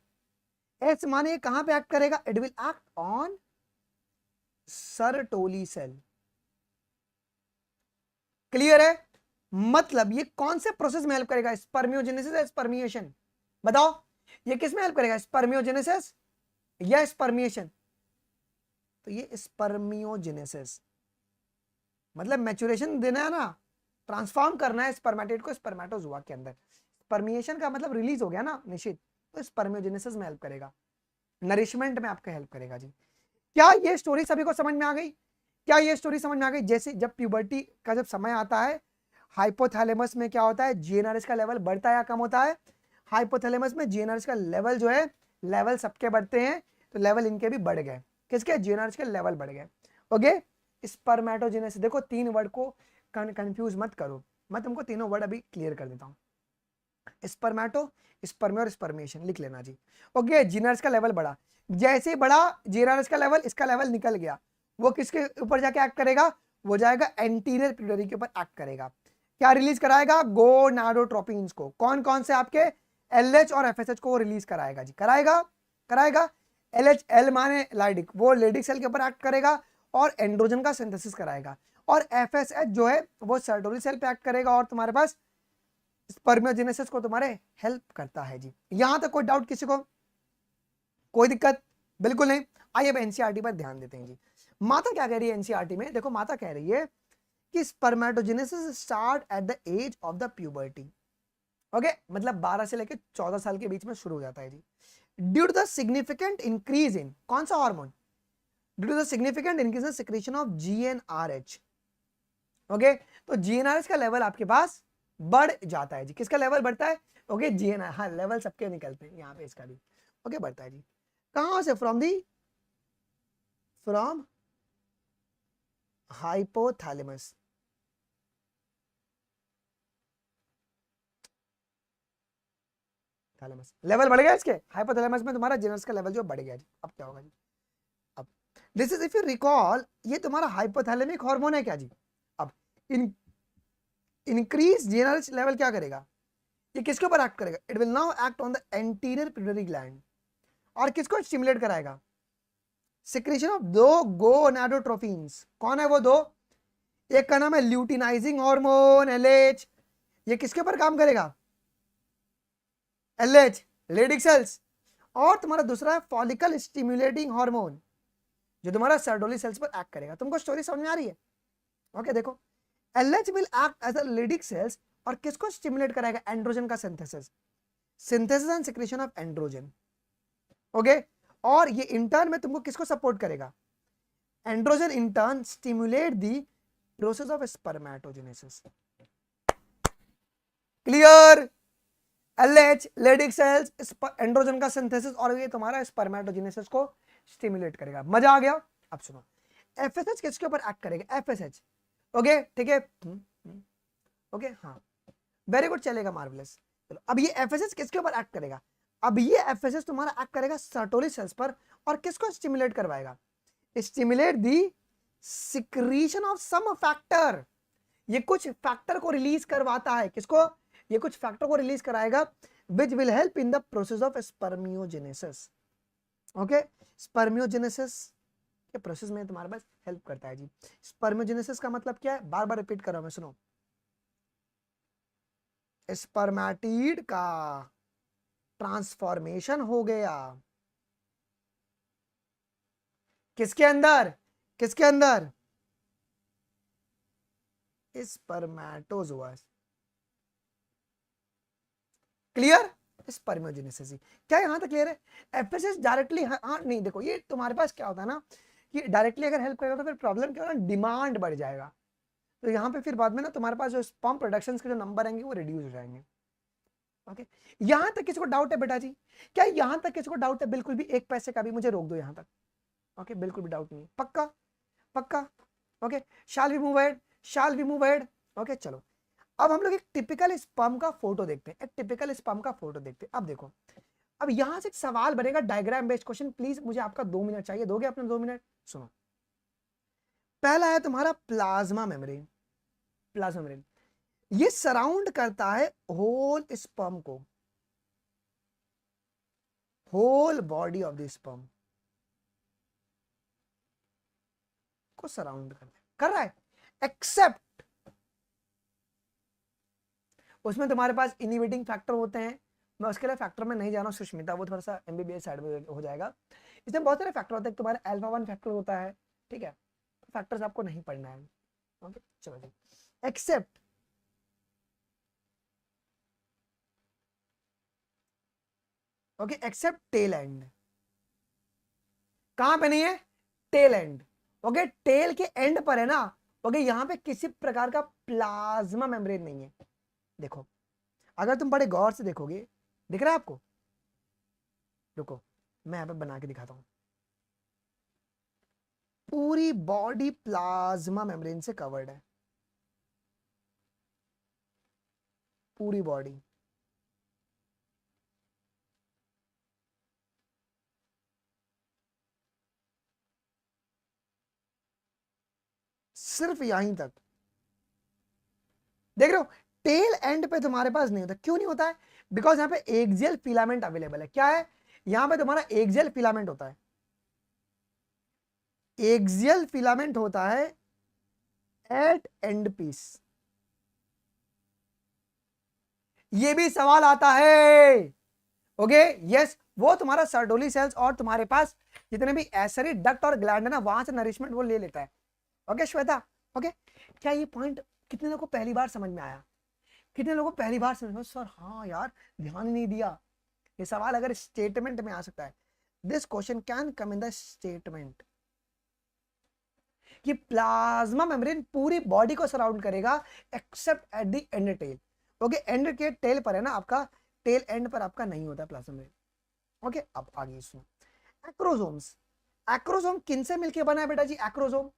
S1: S माने कहां पे एक्ट करेगा? It will act on Sertoli cell. Clear है? मतलब ये कौन से प्रोसेस में हेल्प करेगा? स्पर्मियोजेनेसिस या स्पर्मिएशन? बताओ, ये किस में हेल्प करेगा? स्पर्मियोजेनेसिस या स्पर्मिएशन? तो ये स्पर्मियोजेनेसिस, मतलब मैच्योरेशन देना है ना, ट्रांसफॉर्म करना है स्पर्मेटेड को स्पर्मेटोजोआ के अंदर। स्पर्मिएशन का मतलब रिलीज हो गया ना निश्चित, तो स्पर्मियोजेनेसिस में हेल्प करेगा, नरिशमेंट में आपका हेल्प करेगा जी। क्या ये स्टोरी सभी को समझ में आ गई? क्या ये स्टोरी समझ में आ गई? जैसे जब प्यूबर्टी का जब समय आता है, हाइपोथैलेमस में क्या होता है? GnRH का लेवल बढ़ता है या कम होता है? हाइपोथैलेमस में GnRH का लेवल जो है, लेवल सबके बढ़ते हैं, तो लेवल इनके भी बढ़ गए। किसके? GnRH के लेवल बढ़ गए। ओके, स्पर्मेटोजेनेसिस, देखो 3 वर्ड को कंफ्यूज मत करो, मैं तुमको तीनों वर्ड अभी क्लियर कर देता हूँ। स्पर्मेटो, स्पर्मे और स्पर्मिएशन लिख लेना जी। ओके, GnRH का लेवल बढ़ा, जैसे बढ़ा GnRH का लेवल, इसका लेवल निकल गया, वो किसके ऊपर जाके एक्ट करेगा? वो जाएगा एंटीरियर पिट्यूटरी के ऊपर एक्ट करेगा। क्या रिलीज कराएगा? गोनाडोट्रोपिन्स को। कौन कौन से आपके? LH और FSH को रिलीज कराएगा जी, कराएगा। LH, L माने लाइडिक, वो लेडिक सेल के ऊपर एक्ट करेगा और एंड्रोजन का सिंथेसिस कराएगा, और FSH जो है वो सर्टोरी सेल पे एक्ट करेगा और तुम्हारे पास स्पर्मियोजेनेसिस को तुम्हारे हेल्प करता है जी। यहां तक कोई डाउट किसी को, कोई दिक्कत? बिल्कुल नहीं। आइए अब एनसीईआरटी पर ध्यान देते हैं जी। माता क्या कह रही है एनसीईआरटी में? देखो माता कह रही है कि spermatogenesis start at the age of the puberty. Okay, मतलब 12 से लेकर 14 साल के बीच में शुरू हो जाता है जी। Due to the significant increase in कौन सा hormone? Due to the significant increase in secretion of GnRH। Okay, तो GnRH का लेवल आपके पास बढ़ जाता है जी। किसका लेवल बढ़ता है? ओके, GnRH, हाँ लेवल सबके निकलते हैं यहाँ पे, इसका भी ओके बढ़ता है जी। कहां से? From hypothalamus. थैलेमस लेवल बढ़ गया इसके, हाइपोथैलेमस में तुम्हारा जीनस का लेवल जो बढ़ गया जी। अब क्या होगा जी? अब this is, if you recall, ये तुम्हारा हाइपोथैलेमिक हार्मोन है क्या जी? अब इन इंक्रीज जीनस लेवल क्या करेगा? ये किसके ऊपर एक्ट करेगा? It will now act on the anterior pituitary gland, और किसको स्टिमुलेट कराएगा? सिक्रीशन ऑफ दो गोनाडोट्रोफिन्स। कौन है वो दो? एक का नाम है ल्यूटिनाइजिंग हार्मोन LH, ये किसके ऊपर काम करेगा? LH, Leydig cells. और तुम्हारा दूसरा है फॉलिकल स्टिमुलेटिंग हार्मोन, जो तुम्हारा सर्टोली सेल्स पर एक्ट करेगा। तुमको स्टोरी समझ में आ रही है? ओके देखो, LH will act as a Leydig cells, और किसको स्टिमुलेट कराएगा? एंड्रोजन का synthesis and secretion of androgen. Okay, और ये इंटर्न में तुमको किसको सपोर्ट करेगा? Androgen in turn stimulate the process of spermatogenesis. Clear? LH Leydig cells, androgen का सिंथेसिस, और ये तुम्हारा स्पर्मेटोजेनेसिस को स्टिमुलेट करेगा। मजा आ गया? अब सुनो, FSH किसके ऊपर एक्ट करेगा? FSH। ओके ठीक है, ओके हाँ, वेरी गुड, चलेगा, मार्वलेस। चलो अब ये FSH किसके ऊपर एक्ट करेगा? अब ये FSH तुम्हारा एक्ट करेगा सर्टोली सेल्स पर, और किसको स्टिमुलेट करवाएगा? Stimulate the secretion of some factor. ये कुछ फैक्टर को रिलीज करवाता है। किसको? ये कुछ फैक्टर को रिलीज कराएगा, which will help in the process of spermiogenesis. Okay, spermiogenesis के प्रोसेस में तुम्हारे पास हेल्प करता है जी। स्पर्मियोजेनेसिस का मतलब क्या है? बार बार रिपीट कर रहा हूं मैं, सुनो। स्पर्मेटिड का ट्रांसफॉर्मेशन हो गया किसके अंदर? किसके अंदर? स्पर्मेटोजोआ। क्लियर? स्पर्मियोजेनेसिस। क्या यहां तक क्लियर है? FSH डायरेक्टली, हाँ नहीं, देखो ये तुम्हारे पास क्या होता है ना, कि डायरेक्टली अगर हेल्प करेगा तो फिर प्रॉब्लम क्या होगा? डिमांड बढ़ जाएगा, तो यहाँ पे फिर बाद में ना तुम्हारे पास जो स्पर्म प्रोडक्शन के जो नंबर आएंगे वो रिड्यूस हो जाएंगे। ओके, यहां तक किसी को डाउट है बेटा जी? क्या यहां तक किसी को डाउट है? बिल्कुल भी, एक पैसे का भी मुझे रोक दो यहां तक। ओके, बिल्कुल भी डाउट नहीं है, पक्का? पक्का? Okay, shall we move ahead, shall we move ahead. Okay चलो, अब हम लोग एक टिपिकल स्पर्म का फोटो देखते हैं, एक टिपिकल स्पर्म का फोटो देखते हैं। अब देखो, अब यहां से एक सवाल बनेगा, डायग्राम बेस्ड क्वेश्चन। प्लीज मुझे आपका 2 मिनट चाहिए, दोगे अपने 2 मिनट? सुनो, पहला है तुम्हारा प्लाज्मा मेम्ब्रेन। प्लाज्मा मेम्ब्रेन ये सराउंड करता है होल स्पर्म को, whole body of the sperm को सराउंड कर रहा है, एक्सेप्ट उसमें तुम्हारे पास इनिबिटिंग फैक्टर होते हैं। मैं उसके लिए फैक्टर में नहीं जाना, सुष्मिता वो थोड़ा सा MBBS साइड में हो जाएगा। इसमें बहुत सारे फैक्टर होते हैं, तुम्हारे अल्फा 1 फैक्टर होता है, ठीक है, फैक्टर्स आपको नहीं पढ़ना है। ओके चलो जी, except okay, except tail end. कहां पे नहीं है? Tail end. ओके, टेल के एंड पर है ना। ओके, यहां पे किसी प्रकार का प्लाज्मा मेम्ब्रेन नहीं है। देखो, अगर तुम बड़े गौर से देखोगे, दिख रहा है आपको? रुको, मैं यहां पे बना के दिखाता हूं। पूरी बॉडी प्लाज्मा मेम्ब्रेन से कवर्ड है, पूरी बॉडी। सिर्फ यहीं तक देख रहे हो, टेल एंड पे तुम्हारे पास नहीं होता। क्यों नहीं होता है? बिकॉज यहाँ पे एक्सियल फिलामेंट अवेलेबल है। क्या है यहाँ पे तुम्हारा एक्सियल फिलामेंट होता है, एक्सियल फिलामेंट होता है एट एंड पीस। ये भी सवाल आता है। ओके यस, वो तुम्हारा सर्टोली सेल्स और तुम्हारे पास जितने भी एसरी डक्ट और ग्लैंड है ना, वहां से नरिशमेंट वो ले लेता है। ओके श्वेता, ओके क्या ये पॉइंट कितने लोगों को पहली बार समझ में आया? कितने लोगों को पहली बार समझ में, सर हाँ यार ध्यान ही नहीं दिया। ये सवाल अगर स्टेटमेंट में आ सकता है, this question can come in the statement, कि प्लाज्मा मेम्ब्रेन पूरी बॉडी को सराउंड करेगा except at the end tail. Okay and के टेल पर है ना आपका, टेल एंड पर आपका नहीं होता प्लाज्मा मेम्ब्रेन। ओके अब आगे सुनो, एक्रोसोम्स। एक्रोसोम किन से मिलके बना है बेटा जी? एक्रोसोम,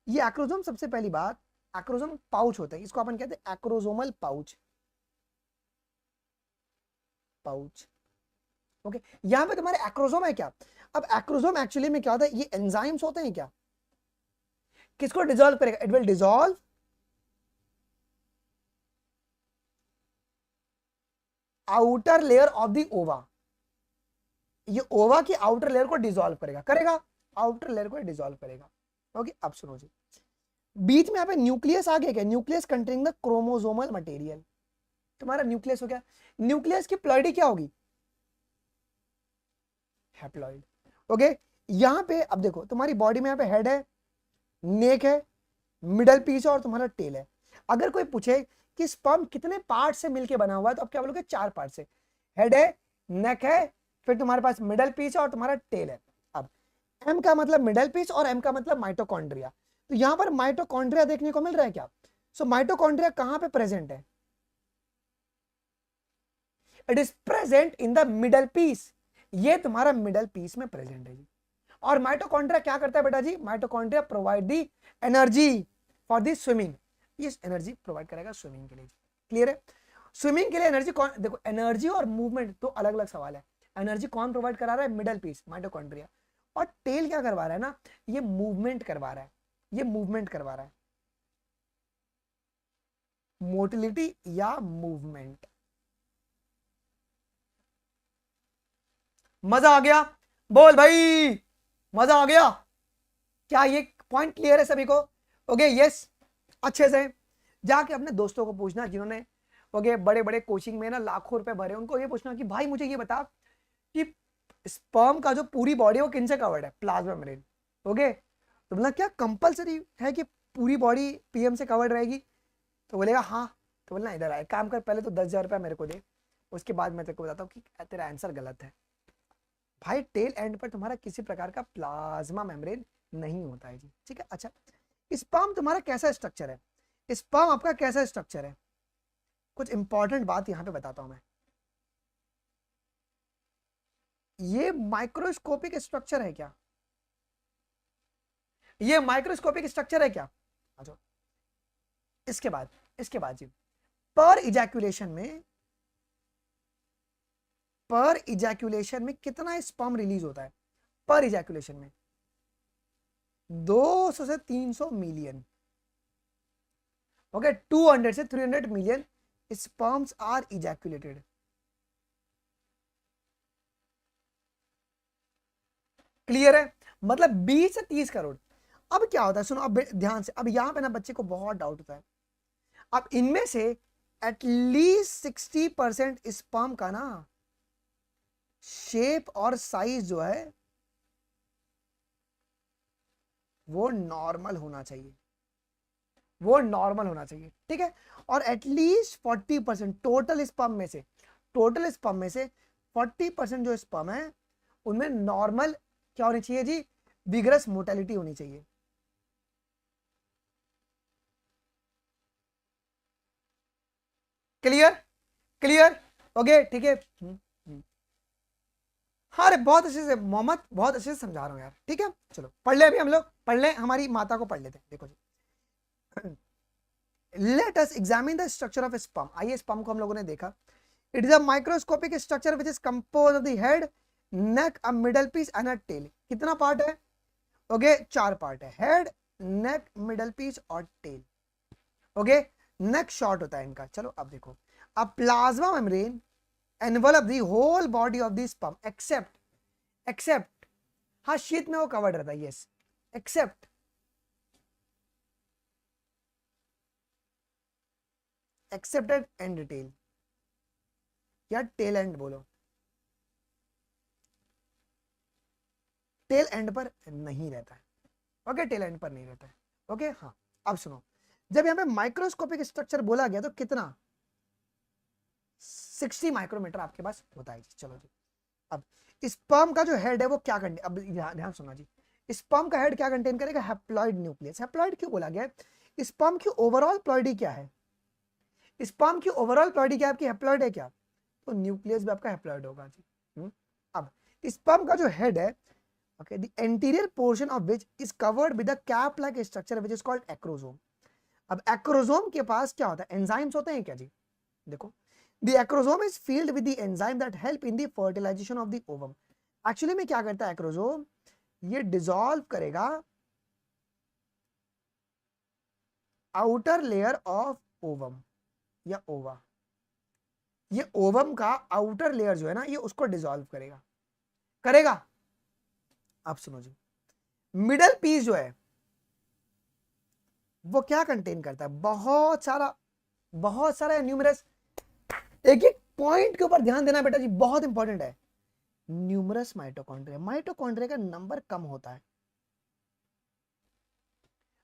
S1: ये एक्रोसोम सबसे पहली बात एक्रोसोम पाउच होता है, इसको अपन कहते हैं एक्रोसोमल पाउच। पाउच ओके यहां पे तुम्हारे एक्रोसोम है क्या? अब एक्रोसोम एक्चुअली में क्या होता है, ये एंजाइम्स होते हैं क्या? किसको डिसॉल्व करेगा? It will dissolve outer layer of the ओवा। ये ओवा की आउटर लेयर को डिसॉल्व करेगा, करेगा आउटर लेयर को डिसॉल्व करेगा। ओके अब सुनो जी, बीच में यहाँ पे न्यूक्लियस आ गया क्या? Nucleus containing the chromosomal material. तुम्हारा न्यूक्लियस हो गया, न्यूक्लियस की प्लॉइडी क्या होगी? हैप्लॉइड। ओके यहां पे अब देखो तुम्हारी बॉडी में यहाँ पे हेड है, नेक है, मिडल पीस है और तुम्हारा टेल है। अगर कोई पूछे कि स्पर्म कितने पार्ट से मिलके बना हुआ है, तो आप क्या बोलोगे? 4 पार्ट से। हेड है, नेक है, फिर तुम्हारे पास मिडल पीस है और तुम्हारा टेल है। अब एम का मतलब मिडल पीस और एम का मतलब माइटोकॉन्ड्रिया। तो यहां पर माइटोकॉन्ड्रिया देखने को मिल रहा है क्या? सो माइटोकॉन्ड्रिया कहां पे प्रेजेंट है? It is present in the middle piece. ये तुम्हारा मिडल पीस में प्रेजेंट है जी। और माइटोकॉन्ड्रिया क्या करता है बेटा जी? Mitochondria provide the energy for the swimming. ये एनर्जी प्रोवाइड करेगा स्विमिंग के लिए। क्लियर है? स्विमिंग के लिए एनर्जी कौन, देखो एनर्जी और मूवमेंट तो अलग अलग सवाल है। एनर्जी कौन प्रोवाइड करा रहा है? Middle piece mitochondria. और टेल क्या करवा रहा है ना, ये मूवमेंट करवा रहा है, ये मूवमेंट करवा रहा है, मोटिलिटी या मूवमेंट। मजा आ गया? बोल भाई मजा आ गया? क्या ये पॉइंट क्लियर है सभी को? ओके यस, अच्छे से जाके अपने दोस्तों को पूछना जिन्होंने ओके बड़े बड़े कोचिंग में ना लाखों रुपए भरे, उनको ये पूछना कि भाई मुझे ये बता कि स्पर्म का जो पूरी बॉडी है वो किन से कवर्ड है? Plasma membrane. ओके तो बोला क्या कंपलसरी है कि पूरी बॉडी पीएम से कवर्ड रहेगी? तो बोलेगा हाँ। तो बोलना इधर आए, काम कर, पहले तो 10,000 रुपया मेरे को दे, उसके बाद मैं तेरे को बताता हूँ कि तेरा आंसर गलत है। भाई टेल एंड पर तुम्हारा किसी प्रकार का प्लाज्मा मेम्ब्रेन नहीं होता है जी। ठीक है अच्छा, स्पर्म तुम्हारा कैसा स्ट्रक्चर है? स्पर्म आपका कैसा स्ट्रक्चर है? कुछ इंपॉर्टेंट बात यहां पे बताता हूं मैं। ये माइक्रोस्कोपिक स्ट्रक्चर है क्या? ये माइक्रोस्कोपिक स्ट्रक्चर है क्या? अच्छा इसके बाद जी, पर इजैकुलेशन में, पर इजैकुलेशन में कितना स्पर्म रिलीज होता है? पर इजैकुलेशन में 200 से 300 मिलियन। ओके 200 से 300 million sperms are ejaculated. Clear है? मतलब 20 से 30 करोड़। अब क्या होता है सुनो, अब ध्यान से, अब यहां पे ना बच्चे को बहुत डाउट होता है। अब इनमें से एटलीस्ट 60% स्पर्म का ना शेप और साइज जो है वो नॉर्मल होना चाहिए, वो नॉर्मल होना चाहिए। ठीक है, और एटलीस्ट 40% टोटल स्पर्म में से, टोटल स्पर्म में से 40% जो स्पर्म है उनमें नॉर्मल क्या होनी चाहिए जी? विगरस मोटेलिटी होनी चाहिए। क्लियर? क्लियर? ओके ठीक है। हाँ अरे बहुत अच्छे से मोहम्मद, बहुत अच्छे से समझा रहा हूँ यार। ठीक है चलो पढ़ ले, अभी हम लोग पढ़ ले, हमारी माता को पढ़ लेते हैं। देखो जी, let us examine the structure of sperm. आइए स्पर्म को हम लोगों ने देखा। It is a microscopic structure which is compose of the head, neck, a middle piece and a tail. कितना पार्ट है? ओके 4 पार्ट है, हेड, नेक, मिडल पीस और टेल। ओके नेक शॉर्ट होता है इनका। चलो अब देखो, अब plasma membrane envelop the whole body of the sperm accept हाँ शीत में वो कवर्ड रहता है, yes, except excepted end tail या टेल एंड बोलो, टेल एंड पर नहीं रहता है, ओके, टेल एंड पर नहीं रहता है, ओके। हाँ अब सुनो, जब यहाँ पे माइक्रोस्कोपिक स्ट्रक्चर बोला गया तो कितना 60 माइक्रोमीटर आपके पास होता है। चलो जी, अब स्पर्म का जो हेड है वो क्या कंटेन, अब ध्यान सुनना जी, स्पर्म का हेड क्या कंटेन करेगा, हैप्लॉइड न्यूक्लियस। हैप्लॉइड क्यों बोला गया, स्पर्म की ओवरऑल प्लॉइडी क्या है, स्पर्म की ओवरऑल प्लॉइडी क्या है आपकी, हैप्लॉइड है क्या, तो न्यूक्लियस भी आपका हैप्लॉइड होगा जी। अब स्पर्म का जो हेड है, okay, the anterior portion of which is covered with a cap like structure which is called acrosome। अब acrosome के पास क्या होता है, एंजाइम्स होते हैं क्या जी, देखो, the acrosome is filled with the enzyme that help in the fertilization of the ovum। Actually में क्या करता है acrosome, ये डिसॉल्व करेगा आउटर लेयर ऑफ ओवम या ओवा, ये ओवम का आउटर लेयर जो है ना, ये उसको डिसॉल्व करेगा करेगा। आप सुनो जी, मिडल पीस जो है वो क्या कंटेन करता है, बहुत सारा न्यूमरस, एक एक पॉइंट के ऊपर ध्यान देना बेटा जी, बहुत इंपॉर्टेंट है। न्यूमरस माइटोकॉन्ड्रिया, माइटोकॉन्ड्रिया का नंबर कम होता है,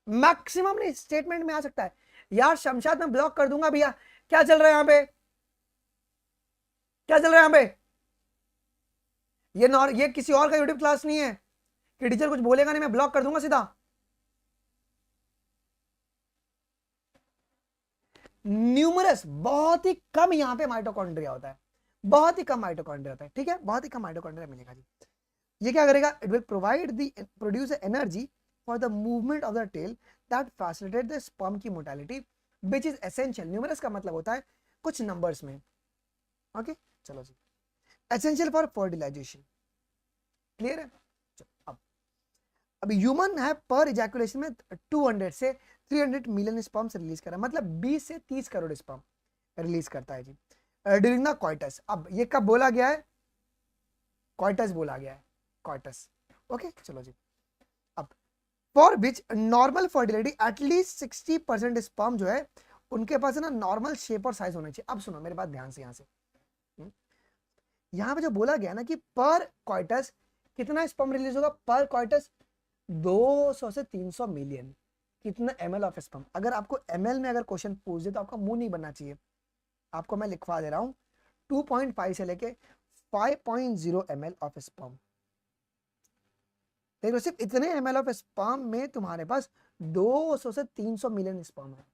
S1: मैक्सिमम नहीं स्टेटमेंट में आ सकता है, यार शमशाद में ब्लॉक कर दूंगा भैया, क्या चल रहा है यहाँ पे, क्या चल रहा है यहाँ पे, ये किसी और का यूट्यूब क्लास नहीं है कि टीचर कुछ बोलेगा नहीं मैं ब्लॉक कर दूंगा सीधा। न्यूमरस बहुत ही कम यहाँ पे माइटोकॉन्ड्रिया होता है, बहुत ही कम माइटोकॉन्ड्रिया होता है, ठीक है, बहुत ही कम माइटोकॉन्ड्रिया मिलेगा जी। ये क्या करेगा, it will provide the produce energy for the movement of the tail that facilitate the sperm की motility which is essential. Numerous का मतलब होता है कुछ नंबर्स में, ओके चलो जी, एसेंशियल फॉर फर्टिलाइजेशन, क्लियर है। अब ह्यूमन है पर इजैकुलेशन में 200 से 300 मिलियन स्पर्म रिलीज कर रहा है, मतलब 20 से 30 करोड़ स्पर्म रिलीज करता है जी ड्यूरिंग द कॉइटस। अब ये कब बोला गया है, कॉइटस बोला गया है, कॉइटस, ओके चलो जी। अब for which normal fertility at least 60% sperm जो है उनके पास है ना नॉर्मल शेप और साइज होना चाहिए। अब सुनो मेरे बात ध्यान से, यहाँ पे जो बोला गया ना कि पर कॉइटस कितना स्पर्म रिलीज होगा, पर कॉइटस 200 से 300 मिलियन, कितना ml ऑफ स्पर्म। अगर आपको ml में अगर क्वेश्चन पूछ दे तो आपका मुंह नहीं बनना चाहिए, आपको मैं लिखवा दे रहा हूं 2.5 से लेके 5.0 ml ऑफ स्पर्म। देखो सिर्फ इतने ml ऑफ स्पर्म में तुम्हारे पास 200 से 300 मिलियन स्पर्म है,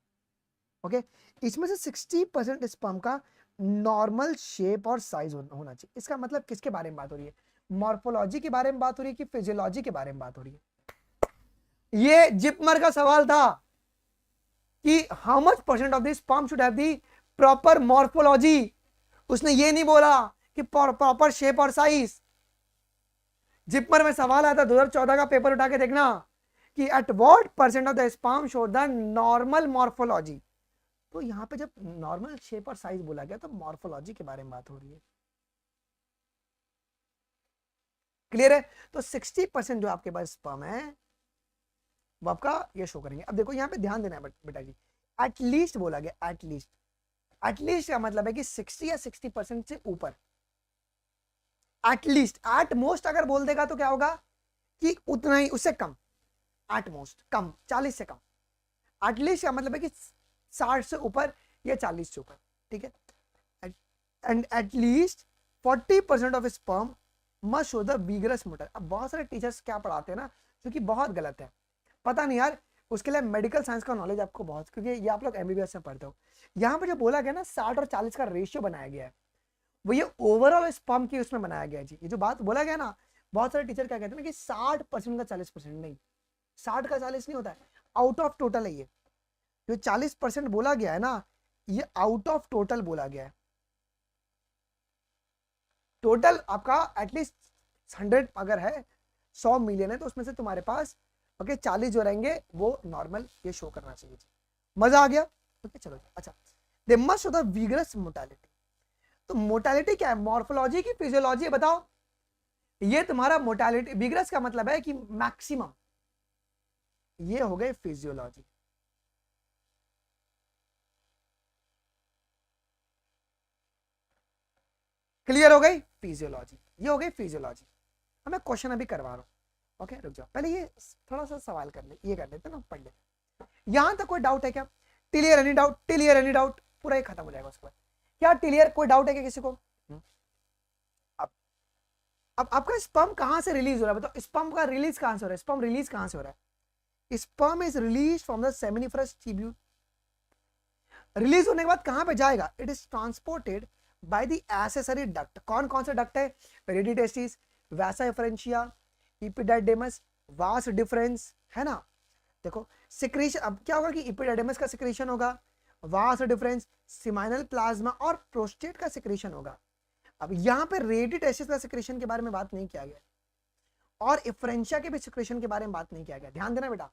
S1: ओके। इसमें से 60% स्पर्म का नॉर्मल शेप और साइज होना चाहिए। इसका मतलब किसके बारे में बात हो रही है, मॉर्फोलॉजी के बारे में बात हो रही है कि फिजियोलॉजी के बारे में बात हो रही है। ये जिपमर का सवाल था कि how much percent of this sperm should have the proper morphology, उसने ये नहीं बोला कि प्रॉपर शेप और साइज। जिपमर में सवाल आया था 2014 का, पेपर उठा के देखना कि at what percent of the sperm show the normal morphology. तो यहां पे जब नॉर्मल शेप और साइज बोला गया तो मॉर्फोलॉजी के बारे में बात हो रही है, क्लियर है। तो 60% जो आपके पास स्पर्म है वो आपका ये शो करेंगे। अब देखो यहाँ पे ध्यान देना है बेटा जी, एटलीस्ट बोला गया, एटलीस्ट, एटलीस्ट का मतलब है कि 60 या 60% से ऊपर, एटलीस्ट। एट मोस्ट अगर बोल देगा तो क्या होगा कि उतना ही, उससे कम, एट मोस्ट कम, 40 से कम। एटलीस्ट का मतलब है कि 60 से ऊपर या 40 से ऊपर, ठीक है। And at least 40% of sperm must show the vigorous motor. अब बहुत सारे टीचर्स क्या पढ़ाते हैं ना जो कि बहुत गलत है, पता नहीं यार, उसके लिए मेडिकल साइंस का नॉलेज आपको बहुत, क्योंकि ये आप लोग एमबीबीएस में पढ़ते हो। यहाँ पे जो बोला गया ना 60 और 40 का रेशियो बनाया गया है, वो ये ओवरऑल स्पर्म की उसमें बनाया गया है जी। ये जो बात बोला गया ना, बहुत सारे टीचर क्या कहते हैं ना कि 60% का 40%, नहीं, 60 का 40 नहीं होता है, आउट ऑफ टोटल है ये। जो 40% बोला गया है ना, ये आउट ऑफ टोटल बोला गया है। टोटल आपका एटलीस्ट 100 अगर है, 100 मिलियन है, तो उसमें से तुम्हारे पास ओके 40 जो रहेंगे वो नॉर्मल ये शो करना चाहिए। मजा आ गया, ओके चलो। अच्छा, they must show the vigorous motility. तो मोटालिटी क्या है, मॉर्फोलॉजी की फिजियोलॉजी बताओ। ये तुम्हारा मोटालिटी, विग्रस का मतलब है कि मैक्सिमम, ये हो गए फिजियोलॉजी। क्लियर हो गई फिजियोलॉजी, ये हो गई फिजियोलॉजी। अब मैं क्वेश्चन अभी करवा रहा हूँ, ओके रुक जाओ, पहले ये थोड़ा सा सवाल कर ले, ये कर लेते ना, पढ़ लेते। यहां तक कोई डाउट है क्या? Clear any doubt, clear any doubt, पूरा ही खत्म हो जाएगा उसके बाद। क्या क्लियर, कोई डाउट है क्या किसी को? अब अब आपका स्पर्म कहां से रिलीज हो रहा है बताओ, स्पर्म का रिलीज कहां से हो रहा है, स्पर्म रिलीज कहां से हो रहा है? Sperm is release from the seminiferous tubule. Release होने के बाद कहां पे जाएगा? It is transported by the accessory duct. कौन कौन से डक्ट है? रेडी टेस्टिस, वैसा एफरेंशिया, इपिडाइडेमस, वास डिफरेंस, है ना। देखो सिक्रीशन, अब क्या होगा कि इपिडाइडेमस का सिक्रीशन होगा, वास डिफरेंस, सिमाइनल प्लाज्मा और प्रोस्टेट का सिक्रीशन होगा। अब यहाँ पे रेडी टेस्टिस का सिक्रीशन के बारे में बात नहीं किया गया, और एफरेंशिया के भी सिक्रीशन के बारे में बात नहीं किया गया। ध्यान देना बेटा,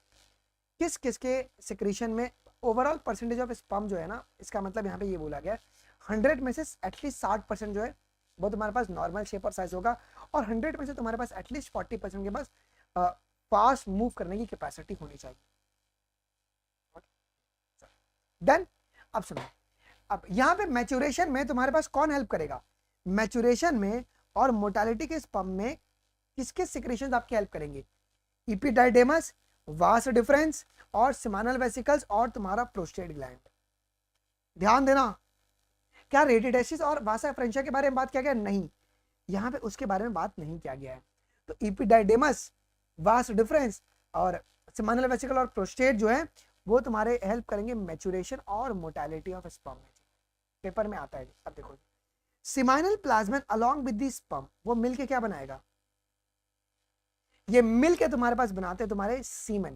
S1: किस किस के सिक्रीशन में ओवरऑल परसेंटेज ऑफ स्पर्म जो है ना, इसका मतलब यहाँ पे ये बोला गया 100 में से एटलीस्ट 60% जो है वो तुम्हारे पास नॉर्मल शेप और साइज होगा, और 100 में से तुम्हारे पास एटलीस्ट 40% के पास फास्ट मूव करने की कैपेसिटी होनी चाहिए। देन अब सुनो, अब यहाँ पे मैच्योरेशन में तुम्हारे पास कौन हेल्प करेगा? मैच्योरेशन में और मोटालिटी के स्पर्म में किसके सिक्रेशंस आपकी हेल्प करेंगे? इपिडाइडेमस, वास डिफरेंस और सिमानल वेसिकल्स और तुम्हारा प्रोस्टेट ग्लैंड। ध्यान देना, क्या रेडिडेसिस और वासा फ्रेंशिया के बारे में बात किया गया? नहीं, यहां पे उसके बारे में बात नहीं किया गया है। तो इपिडाइडेमस, वास डिफरेंस और सिमानल वेसिकल और प्रोस्टेट जो है वो तुम्हारे हेल्प करेंगे मैच्योरेशन और मोटालिटी ऑफ स्पर्म में। पेपर में आता है। अब देखो, seminal plasma along with the sperm, वो मिलके क्या बनाएगा? ये मिलके तुम्हारे पास बनाते हैं तुम्हारे सीमेन।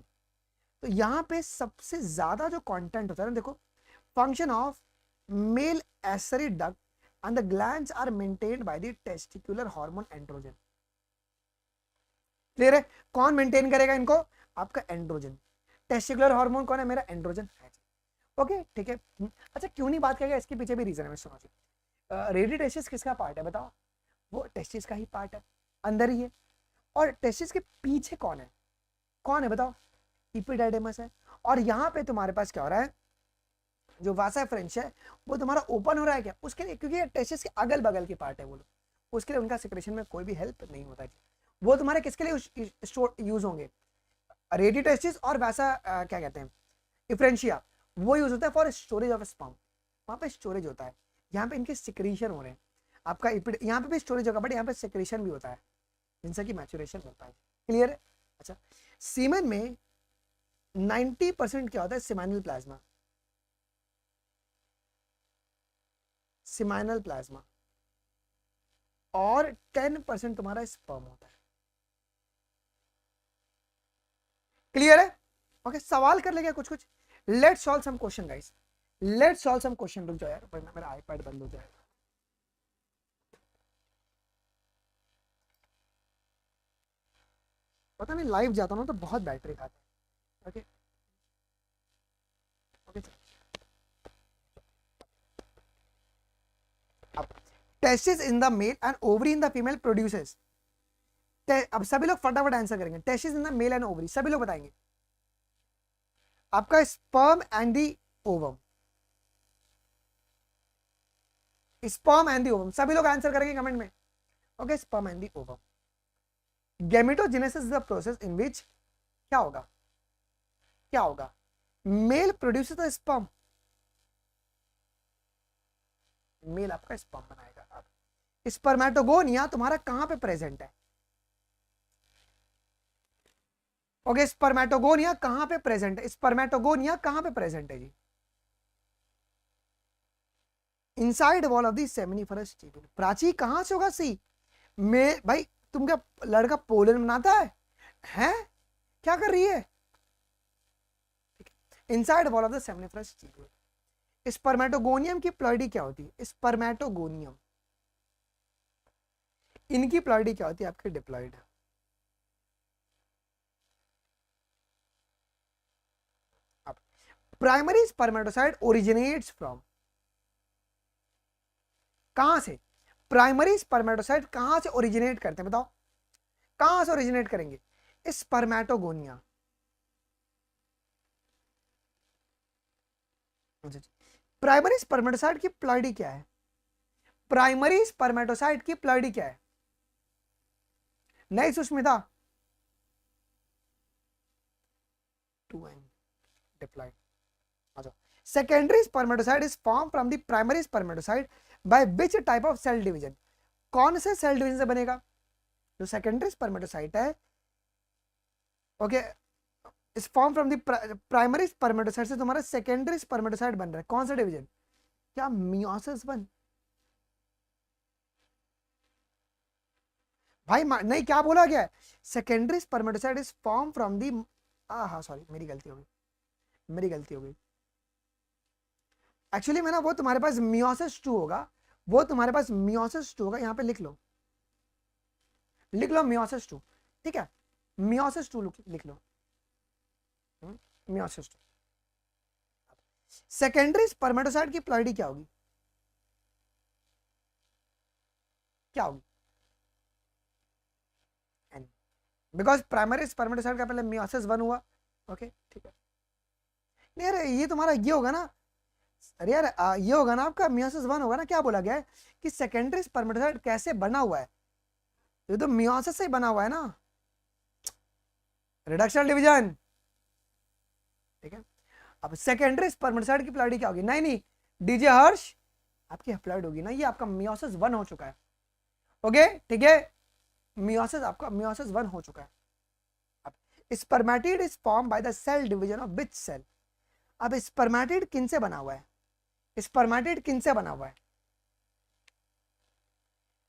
S1: तो यहाँ पे सबसे ज्यादा जो कंटेंट होता है ना, देखो, function of male accessory duct and the glands are maintained by the testicular hormone androgen. Clear है? कौन मेंटेन करेगा इनको? आपका एंड्रोजन। टेस्टिकुलर हार्मोन कौन है? मेरा एंड्रोजन है। ओके ठीक है। अच्छा क्यों नहीं बात करेगा, इसके पीछे भी रीजन है, मैं सुनो जी। रेडी टेस्टिस किसका पार्ट है बताओ? वो टेस्टिस का ही पार्ट है, अंदर ही है। और टेस्टिस के पीछे कौन है? कौन है बताओ? इपिडाइडेमस है। और यहाँ पे तुम्हारे पास क्या हो रहा है, जो वासा फ्रेंच है वो तुम्हारा ओपन हो रहा है क्या? उसके लिए, क्योंकि टेस्टिस के अगल बगल के पार्ट है वो लोग, उसके लिए उनका सिक्रेशन में कोई भी हेल्प नहीं होता है। वो तुम्हारे किसके लिए यूज होंगे? रेडी टेस्टिस और वैसा क्या कहते हैं, इफ्रेंशिया, वो यूज होता है फॉर स्टोरेज ऑफ स्पर्म। वहां पे स्टोरेज होता है, यहाँ पे इनके सिक्रीशन हो रहे हैं। आपका यहाँ पे भी स्टोरेज होगा, बट यहाँ पे सिक्रीशन भी होता है जिनसे कि मैच्योरेशन होता है। क्लियर है? अच्छा, सीमेन में 90% क्या होता है? सिमाइनल प्लाज्मा, सिमाइनल प्लाज्मा, और 10% तुम्हारा स्पर्म होता है। क्लियर है? ओके, सवाल कर लेंगे कुछ कुछ। Let's solve some question guys, let's solve some question. रुक जाओ यार, वरना मेरा आईपैड बंद हो जाएगा। पता नहीं लाइव जाता हूँ तो बहुत बैटरी खाता है। ओके ओके, अब testis in the male and ovary in the female produces. अब सभी लोग फटाफट आंसर करेंगे। Testis in the male and ovary, सभी लोग बताएंगे। आपका sperm and the ovum, sperm and the ovum, सभी लोग आंसर करेंगे कमेंट में। Okay, sperm and the ovum. Gametogenesis is the process in which क्या होगा, क्या होगा? Male produces the sperm, male आपका स्पर्म बनाएगा। स्पर्मेटोगोनिया तुम्हारा कहां पे प्रेजेंट है? ओके, स्पर्मेटोगोनिया कहां पे प्रेजेंट है? स्पर्मेटोगोनिया कहां पे प्रेजेंट है जी? Inside wall of the seminiferous tubule. Prachi कहां से होगा? सी में भाई, तुम क्या लड़का पोलन बनाता है? हैं? क्या कर रही है? Inside wall of the seminiferous tubule. Spermatogonium की प्लॉइडी क्या होती है? स्पर्मेटोगोनियम, इनकी प्लॉइडी क्या होती है? आपके diploid. Primary spermatocyte originates from, कहां से? प्राइमरी स्पर्मेटोसाइट कहां से ओरिजिनेट करते हैं बताओ, कहां से ओरिजिनेट करेंगे? स्पर्मेटोगोनिया। प्राइमरी स्पर्मेटोसाइट की प्लॉइडी क्या है? प्राइमरी स्पर्मेटोसाइट की प्लॉइडी क्या है? नहीं सुष्मिता? 2n diploid. अच्छा, secondary spermatocyte is form from the primary spermatocyte by which type of cell division? कौन से सेल डिवीजन से बनेगा? जो सेकेंडरी स्पर्मेटोसाइट है, okay, is form from the primary spermatocyte से तुम्हारा सेकेंडरी स्पर्मेटोसाइट बन रहा है। कौन सा डिवीजन? क्या मियोसिस वन? भाई नहीं, क्या बोला गया है? Secondary spermatocyte is form from the, हाँ सॉरी मेरी गलती हो गई, मेरी गलती हो गई। एक्चुअली में ना वो तुम्हारे पास मियोसिस टू होगा, वो तुम्हारे पास मियोसिस टू होगा, यहाँ पे लिख लो, लिख लो मियोसिस टू, ठीक है, मियोसिस टू लिख लो, मियोसिस टू। सेकेंडरी स्पर्मेटोसाइट की प्लॉइडी क्या होगी? क्या होगी? बिकॉज प्राइमरी स्पर्मेटोसाइट का पहले मियोसिस वन हुआ, ओके ठीक है। नहीं अरे ये तुम्हारा ये होगा ना, अरे यार ये होगा ना आपका मियोसिस वन होगा ना। क्या बोला गया है कि सेकेंडरी स्पर्मेटोसाइट कैसे बना हुआ है? ये तो मियोसिस से बना हुआ है ना, रिडक्शन डिवीजन, ठीक है। अब सेकेंडरी स्पर्मेटोसाइट की प्लॉइडी क्या होगी? नहीं नहीं डीजे हर्ष, आपकी प्लॉइड होगी ना, ये आपका मियोसिस वन हो चुका है, ओके ठीक है, मियोसिस आपका मियोसिस वन हो चुका है। अब spermatid is form by the cell division of which cell? अब स्पर्मेटिड किन से बना हुआ है? स्पर्मेटिड किन से बना हुआ है?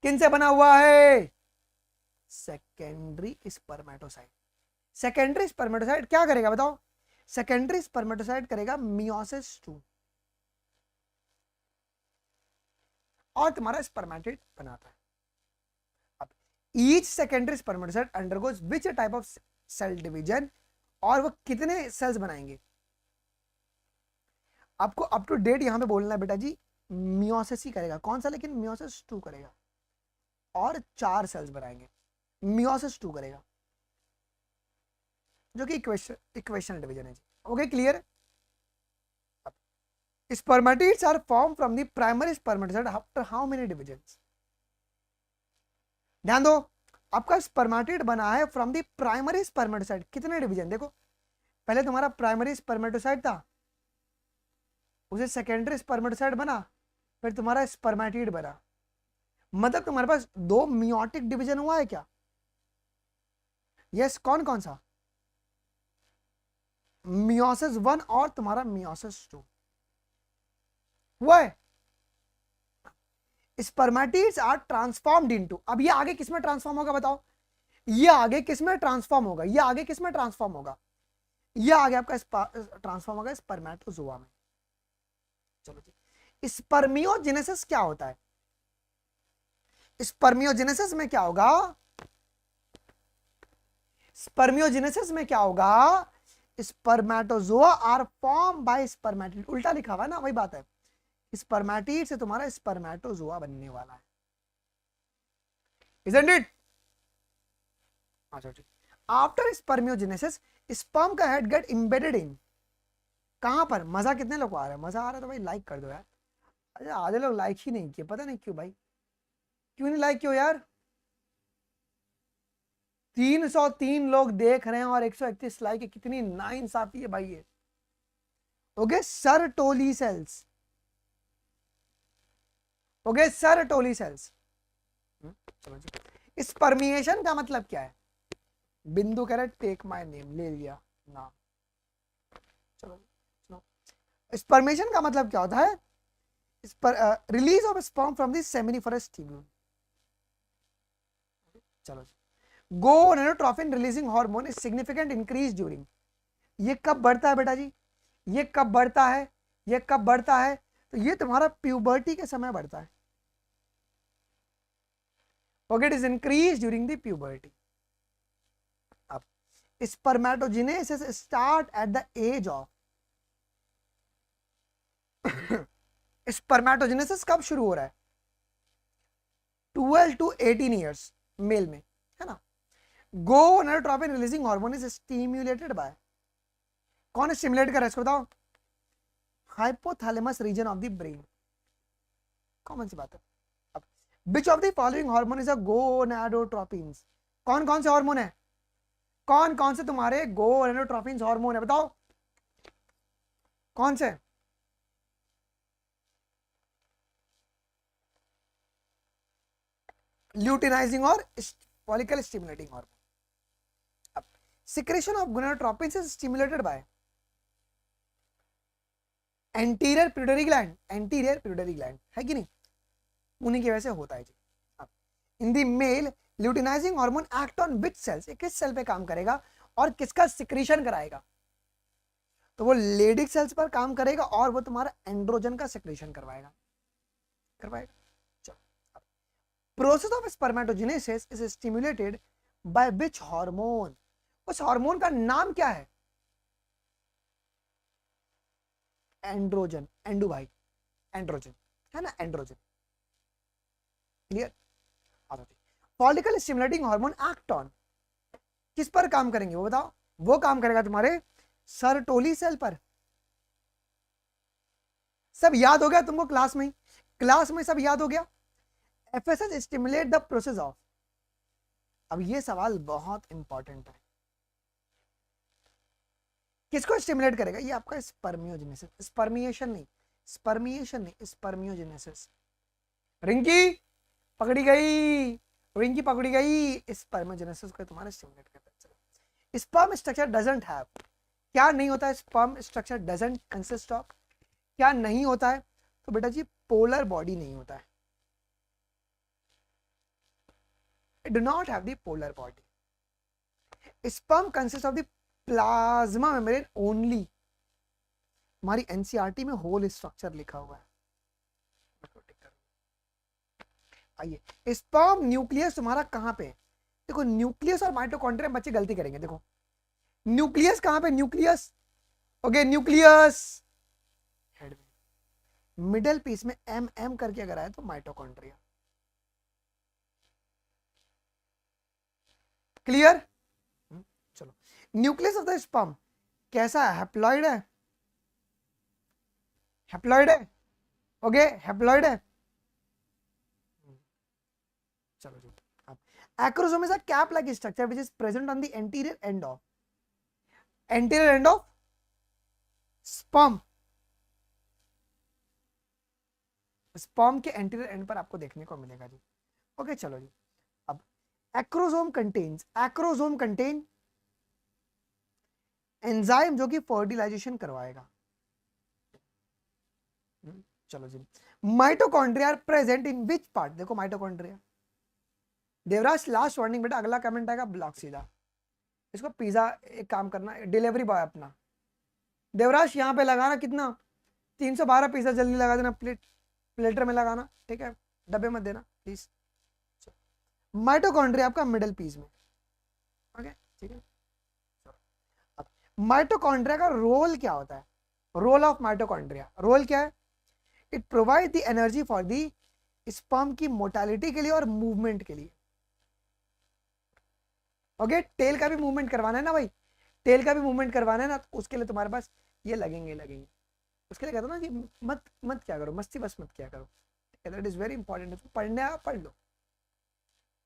S1: किन से बना हुआ है? Secondary spermatocyte. सेकेंडरी स्पर्मेटोसाइट क्या करेगा बताओ? सेकेंडरी स्पर्मेटोसाइट करेगा मियोसिस टू और तुम्हारा स्पर्मेटिड बनाता है। अब each secondary spermatocyte undergoes which type of cell division, और वो कितने सेल्स बनाएंगे? आपको अप टू डेट यहां पे बोलना है बेटा जी, मियोसिस ही करेगा। कौन सा? लेकिन मियोसिस टू करेगा और 4 सेल्स बनाएंगे, मियोसिस टू करेगा, जो कि इक्वेशनल डिवीजन है जी। Okay clear? Spermatids are form from the primary spermatocyte after how many divisions? ध्यान दो, आपका स्पर्मेटिड बना है फ्रॉम द प्राइमरी स्पर्मेटोसाइट, कितने डिवीजन? देखो पहले तुम्हारा प्राइमरी स्पर्मेटोसाइट था, उसे सेकेंडरी स्पर्मेटोसाइट बना, फिर तुम्हारा स्पर्मेटिड बना, मतलब तुम्हारे पास 2 मियोटिक डिवीजन हुआ है क्या? यस, कौन कौन सा? मियोसिस वन और तुम्हारा मियोसिस टू हुआ है। स्पर्मेटिड्स आर ट्रांसफॉर्म्ड इनटू, अब ये आगे किसमें ट्रांसफॉर्म होगा बताओ? ये आगे किसमें ट्रांसफॉर्म होगा? ये आगे किसमें ट्रांसफॉर्म होगा? ये आगे आपका ट्रांसफॉर्म होगा स्पर्मेटोजोआ में। चलो जी, स्पर्मियोजेनेसिस क्या होता है? स्पर्मियोजेनेसिस में क्या होगा? स्पर्मियोजेनेसिस में क्या होगा? Spermatozoa are form by spermatid, उल्टा लिखा हुआ है ना, वही बात है, स्पर्मेटिड से तुम्हारा स्पर्मेटोजोआ बनने वाला है, isn't it? अच्छा ठीक। आफ्टर स्पर्मियोजेनेसिस स्पर्म का हेड गेट एम्बेडेड इन, कहां पर? मजा कितने लोग को आ रहा है? मजा आ रहा है तो भाई लाइक कर दो यार। अच्छा आधे लोग लाइक ही नहीं किए, पता नहीं क्यों भाई, क्यों नहीं लाइक किया यार? 303 लोग देख रहे हैं और 131 लाइक है, कितनी नाइंसाफी है भाई ये। Okay Sertoli cells, okay Sertoli cells. Spermiation का मतलब क्या है? बिंदु कह रहे टेक माय नेम, ले लिया नाम। चलो स्पर्मेशन का मतलब क्या होता है? Release of sperm from the seminiferous tubule. चलो gonadotrophin releasing hormone is significant increase during, ये कब बढ़ता है बेटा जी? ये कब बढ़ता है? ये कब बढ़ता है? तो ये तुम्हारा प्यूबर्टी के समय बढ़ता है, okay it is increase during the puberty. अब spermatogenesis start at the age of, spermatogenesis कब शुरू हो रहा है? 12 to 18 ईयर्स मेल में, है ना। Gonadotropin releasing hormone is stimulated by, कौन स्टिमुलेट कर रहा है इसको बताओ? Hypothalamus region of the brain, common सी बात है। अब which of the following hormone is a gonadotropins, कौन कौन से हार्मोन है, कौन कौन से तुम्हारे गोनाडोट्रोपिन्स हार्मोन है बताओ, कौन से? ल्यूटिनाइजिंग और फॉलिकल स्टिमुलेटिंग हार्मोन। अब secretion of gonadotropins is stimulated by anterior pituitary gland, anterior pituitary gland है कि नहीं, उन्हीं की वजह से होता है जी। अब in the male luteinizing hormone act on which cells, किस सेल पे काम करेगा और किसका सिक्रीशन कराएगा? तो वो लेडिक सेल्स पर काम करेगा और वो तुम्हारा एंड्रोजन का सिक्रीशन करवाएगा। चलो, process of spermatogenesis is stimulated by which hormone, उस हार्मोन का नाम क्या है? एंड्रोजन, एंडू भाई, एंड्रोजन है ना, androgen, clear. Follicle stimulating hormone act on, किस पर काम करेंगे वो बताओ? वो काम करेगा तुम्हारे सर्टोली सेल पर। सब याद हो गया तुमको क्लास में, क्लास में सब याद हो गया। FSH stimulate the process of, अब ये सवाल बहुत इंपॉर्टेंट है, किसको स्टिमुलेट करेगा? ये आपका स्पर्मियोजेनेसिस, स्पर्मिएशन नहीं, स्पर्मिएशन नहीं, स्पर्मियोजेनेसिस। रिंकी पकड़ी गई, रिंकी पकड़ी गई, स्पर्मियोजेनेसिस को तुम्हारा स्टिमुलेट करता है। स्पर्म स्ट्रक्चर डजंट हैव, क्या नहीं होता है? Sperm structure doesn't consist of, क्या नहीं होता है? तो बेटा जी पोलर बॉडी नहीं होता है, it do not have the polar body. Sperm consists of the plasma membrane only. हमारी एनसीईआरटी में होल स्ट्रक्चर लिखा हुआ है। आइए, स्पर्म न्यूक्लियस तुम्हारा कहां पे? देखो न्यूक्लियस और माइटोकॉन्ड्रिया में बच्चे गलती करेंगे। देखो न्यूक्लियस कहां पे? न्यूक्लियस, ओके न्यूक्लियस हेड में, मिडल पीस में एम एम करके अगर आए तो माइटोकॉन्ड्रिया, क्लियर। चलो, न्यूक्लियस ऑफ द स्पर्म कैसा है? हैप्लॉइड है, हैप्लॉइड है, ओके हैप्लॉइड है। चलो जी, अब acrosome is a cap like structure which is present on the anterior end of, anterior end of sperm, sperm के एंटीरियर एंड पर आपको देखने को मिलेगा जी। ओके चलो जी, अब acrosome contains, acrosome contain enzyme जो कि फर्टिलाइजेशन करवाएगा। चलो जी, mitochondria are present in which part? देखो माइटोकॉन्ड्रिया, देवराज लास्ट वार्निंग बेटा, अगला कमेंट आएगा ब्लॉक सीधा, इसको पिज्जा एक काम करना, डिलीवरी बॉय अपना देवराज यहाँ पे लगाना, कितना 312 पिज्जा जल्दी लगा देना, प्लेटर में लगाना, ठीक है, डब्बे मत देना प्लीज। माइटोकॉन्ड्रिया आपका मिडिल पीस में, ओके ठीक है। अब माइटोकॉन्ड्रिया का रोल क्या होता है? रोल ऑफ माइटोकॉन्ड्रिया, रोल क्या है? It provide the energy for the sperm की मोटालिटी के लिए और मूवमेंट के लिए। ओके, टेल का भी मूवमेंट करवाना है ना भाई, टेल का भी मूवमेंट करवाना है ना, तो उसके लिए तुम्हारे पास ये लगेंगे लगेंगे, उसके लिए कहता ना कि मत मत क्या करो, मस्ती बस मत क्या करो, दैट इज वेरी इंपॉर्टेंट, उसको पढ़ने आप पढ़ लो,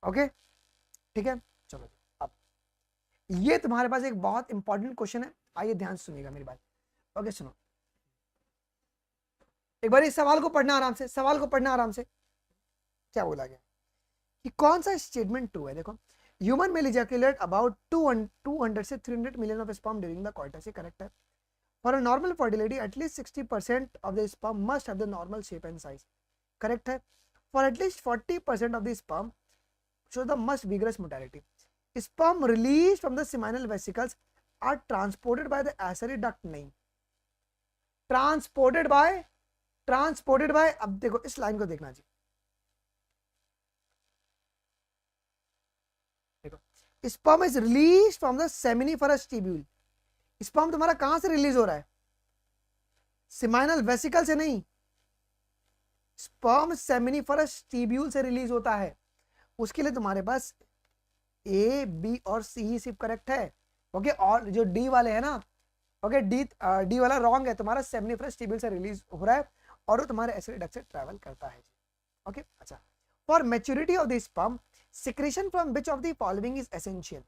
S1: ओके ठीक है। चलो अब ये तुम्हारे पास एक बहुत इंपॉर्टेंट क्वेश्चन है, आइए ध्यान से सुनिएगा मेरी बात, ओके सुनो एक बार इस सवाल को पढ़ना आराम से, सवाल को पढ़ना आराम से। क्या बोला गया कि कौन सा स्टेटमेंट ट्रू है? देखो ह्यूमन मेल इजैकुलेट अबाउट 200 से 300 million of sperm during the coitus, ये करेक्ट है। For a normal fertility at least 60% of the sperm must have the normal shape and size, correct है। For at least 40% of the sperm show the must vigorous motility. Sperm release from the seminal vesicles are transported by the accessory duct, नहीं transported by, अब देखो इस line को देखना जी, देखो sperm is release from the seminiferous tubule, sperm तुम्हारा कहां से रिलीज हो रहा है? सेमिनल वेसिकल से नहीं, स्पर्म सेमिनिफरस ट्यूब्यूल से रिलीज होता है, उसके लिए तुम्हारे पास ए बी और सी ही सिर्फ करेक्ट है। ओके, और जो डी वाले है ना, ओके, डी वाला रॉन्ग है। तुम्हारा सेमिनिफरस ट्यूब्यूल से रिलीज हो रहा है और वो तुम्हारे एसिड डक्ट से ट्रैवल करता है। ओके, अच्छा, for maturity of the sperm secretion from which of the following is essential?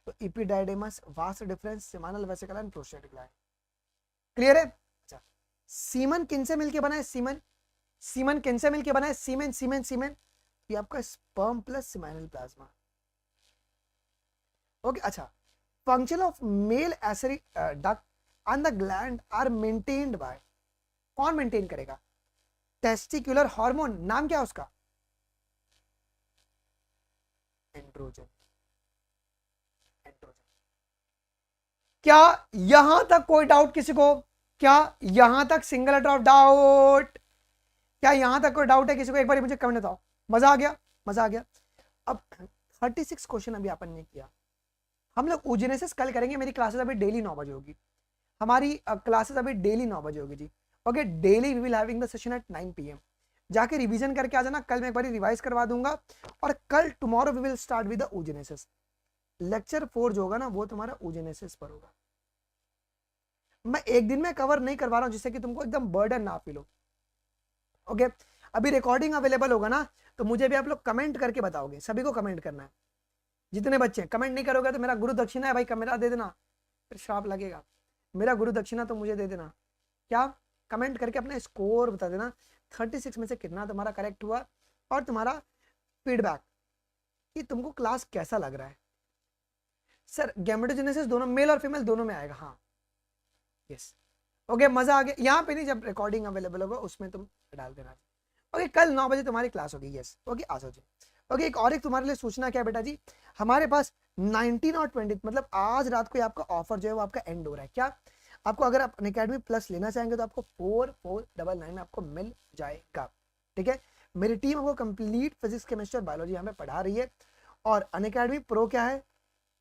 S1: तो epididymis, vas deferens, seminal vesicle and prostate gland. Clear है? अच्छा, सीमन किन से मिलके बना है? सीमन किन से मिलके बना है? सीमेन ये आपका sperm plus seminal plasma. Okay, अच्छा, function of male acid duct and the gland are maintained by, कौन मेंटेन करेगा? टेस्टिकुलर हार्मोन, नाम क्या है उसका? एंड्रोजन। क्या यहां तक कोई डाउट किसी को? क्या यहां तक सिंगल लेटर ऑफ डाउट? क्या यहां तक कोई डाउट है किसी को? एक बार मुझे कमेंट बताओ। मजा आ गया? मजा आ गया। अब 36 क्वेश्चन अभी अपन ने किया। हम लोग ओजेनेसिस कल करेंगे। मेरी क्लासेस अभी डेली 9 बजे होगी। हमारी क्लासेस अभी डेली 9 बजे होगी जी। Okay, daily we will having the session at 9 PM। जाके रिवीजन करके आ जाना। कल मैं एक बार रिवाइज करवा दूंगा और कल tomorrow we will start with the oogenesis. Lecture 4 जो होगा ना वो तुम्हारा ओजेनेसिस पर होगा। मैं एक दिन में कवर नहीं करवा रहा हूं जिससे कि तुमको एकदम बर्डन ना फील हो। ओके, अभी रिकॉर्डिंग अवेलेबल होगा ना, तो मुझे भी आप लोग कमेंट करके बताओगे। सभी को कमेंट करना है, जितने बच्चे। कमेंट नहीं करोगे तो मेरा गुरु दक्षिणा है भाई, कैमरा दे देना, फिर श्राप लगेगा। मेरा गुरु दक्षिणा तो मुझे दे देना। क्या? कमेंट करके अपना स्कोर बता देना, 36 में से कितना तुम्हारा करेक्ट हुआ, और तुम्हारा फीडबैक कि तुमको क्लास कैसा लग रहा है। सर गैमेटोजेनेसिस दोनों मेल और फीमेल दोनों में आएगा? हाँ, यस। ओके, मजा आ गया। यहाँ पे नहीं, जब रिकॉर्डिंग अवेलेबल होगा उसमें तुम डाल देना। ओके, कल 9 बजे तुम्हारी क्लास होगी। यस, ओके, आ जाओ जी। ओके, एक तुम्हारे लिए सूचना क्या है बेटा जी, हमारे पास 19 और 20 मतलब आज रात को आपका ऑफर जो है वो आपका एंड हो रहा है। क्या आपको, अगर आप अनअकैडमी प्लस लेना चाहेंगे तो आपको 4499 में आपको मिल जाएगा। ठीक है, मेरी टीम आपको कंप्लीट फिजिक्स, केमिस्ट्री और बायोलॉजी यहाँ पे पढ़ा रही है। और अनअकैडमी प्रो क्या है,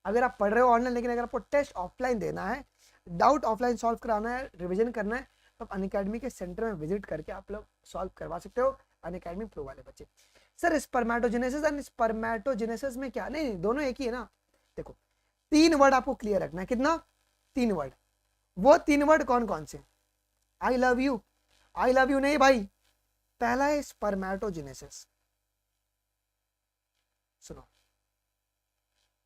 S1: अगर आप पढ़ रहे हो ऑनलाइन, लेकिन अगर आपको टेस्ट ऑफलाइन देना है, डाउट ऑफलाइन सॉल्व कराना है, रिविजन करना है, तो अनअकैडमी के सेंटर में विजिट करके आप लोग सॉल्व करवा सकते हो। अनअकैडमी प्रो वाले बच्चे। सर स्पर्मेटोजेनेसिस एंड स्पर्मेटोजेनेसिस में क्या? नहीं, दोनों एक ही है ना। देखो, 3 वर्ड आपको क्लियर रखना है। कितना? 3 वर्ड। वो 3 वर्ड कौन कौन से? I love you, I love you नहीं भाई, पहला है स्पर्मेटोजेनेसिस। सुनो,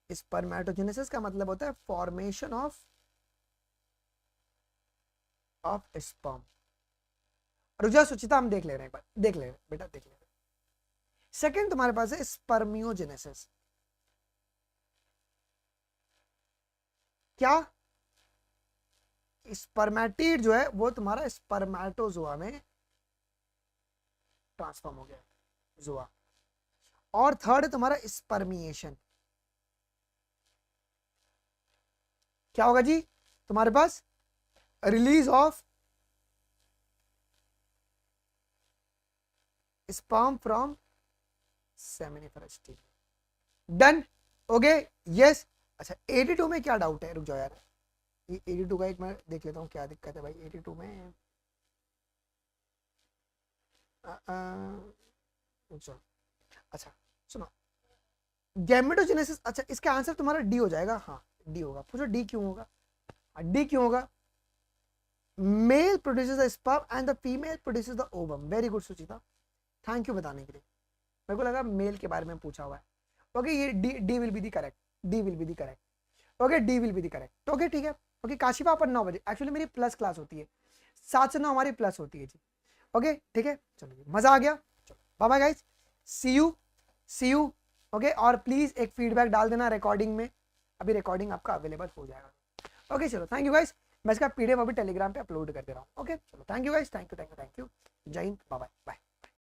S1: स्पर्मेटोजेनेसिस का मतलब होता है फॉर्मेशन ऑफ स्पर्म। रुजा सुचिता हम देख ले रहे हैं, एक बार देख ले रहे हैं बेटा, देख ले रहे हैं। सेकंड तुम्हारे पास है स्पर्मियोजेनेसिस। क्या? स्पर्मेटिड जो है वो तुम्हारा स्पर्मेटोजोआ में ट्रांसफॉर्म हो गया, जोआ। और थर्ड है तुम्हारा स्पर्मिएशन। क्या होगा जी तुम्हारे पास? Release of sperm from seminiferous tube. Done? Okay, yes. अच्छा, 82 में क्या डाउट है? रुक जाओ यार, ये 82 का एक मैं देख लेता हूँ क्या दिक्कत है भाई 82 में। अच्छा सुनो, गैमेटोजेनेसिस। अच्छा, इसका आंसर तुम्हारा डी हो जाएगा। हाँ, डी होगा। पूछो डी क्यों होगा? डी क्यों होगा? Male produces the sperm and the female produces the ovum. Very good Suchita, thank you बताने के लिए। मेरे को लगा मेल के बारे में पूछा हुआ है। ओके, ये D will be the correct, D will be the correct. Okay, D will be the correct. Okay, ठीक है। ओके, काशिफा अपन 9 बजे, एक्चुअली मेरी प्लस क्लास होती है, 7 से 9 हमारी प्लस होती है जी। ओके, ठीक है, चलो मजा आ गया। चलो bye bye guys, see you. Okay, और प्लीज एक फीडबैक डाल देना रिकॉर्डिंग में, अभी रिकॉर्डिंग आपका अवेलेबल हो जाएगा। ओके, चलो थैंक यू गाइस। मैं इसका पीडीएफ अभी टेलीग्राम पे अपलोड कर दे रहा हूँ। ओके, चलो thank you guys, thank you. जय हिंद, बाय बाय।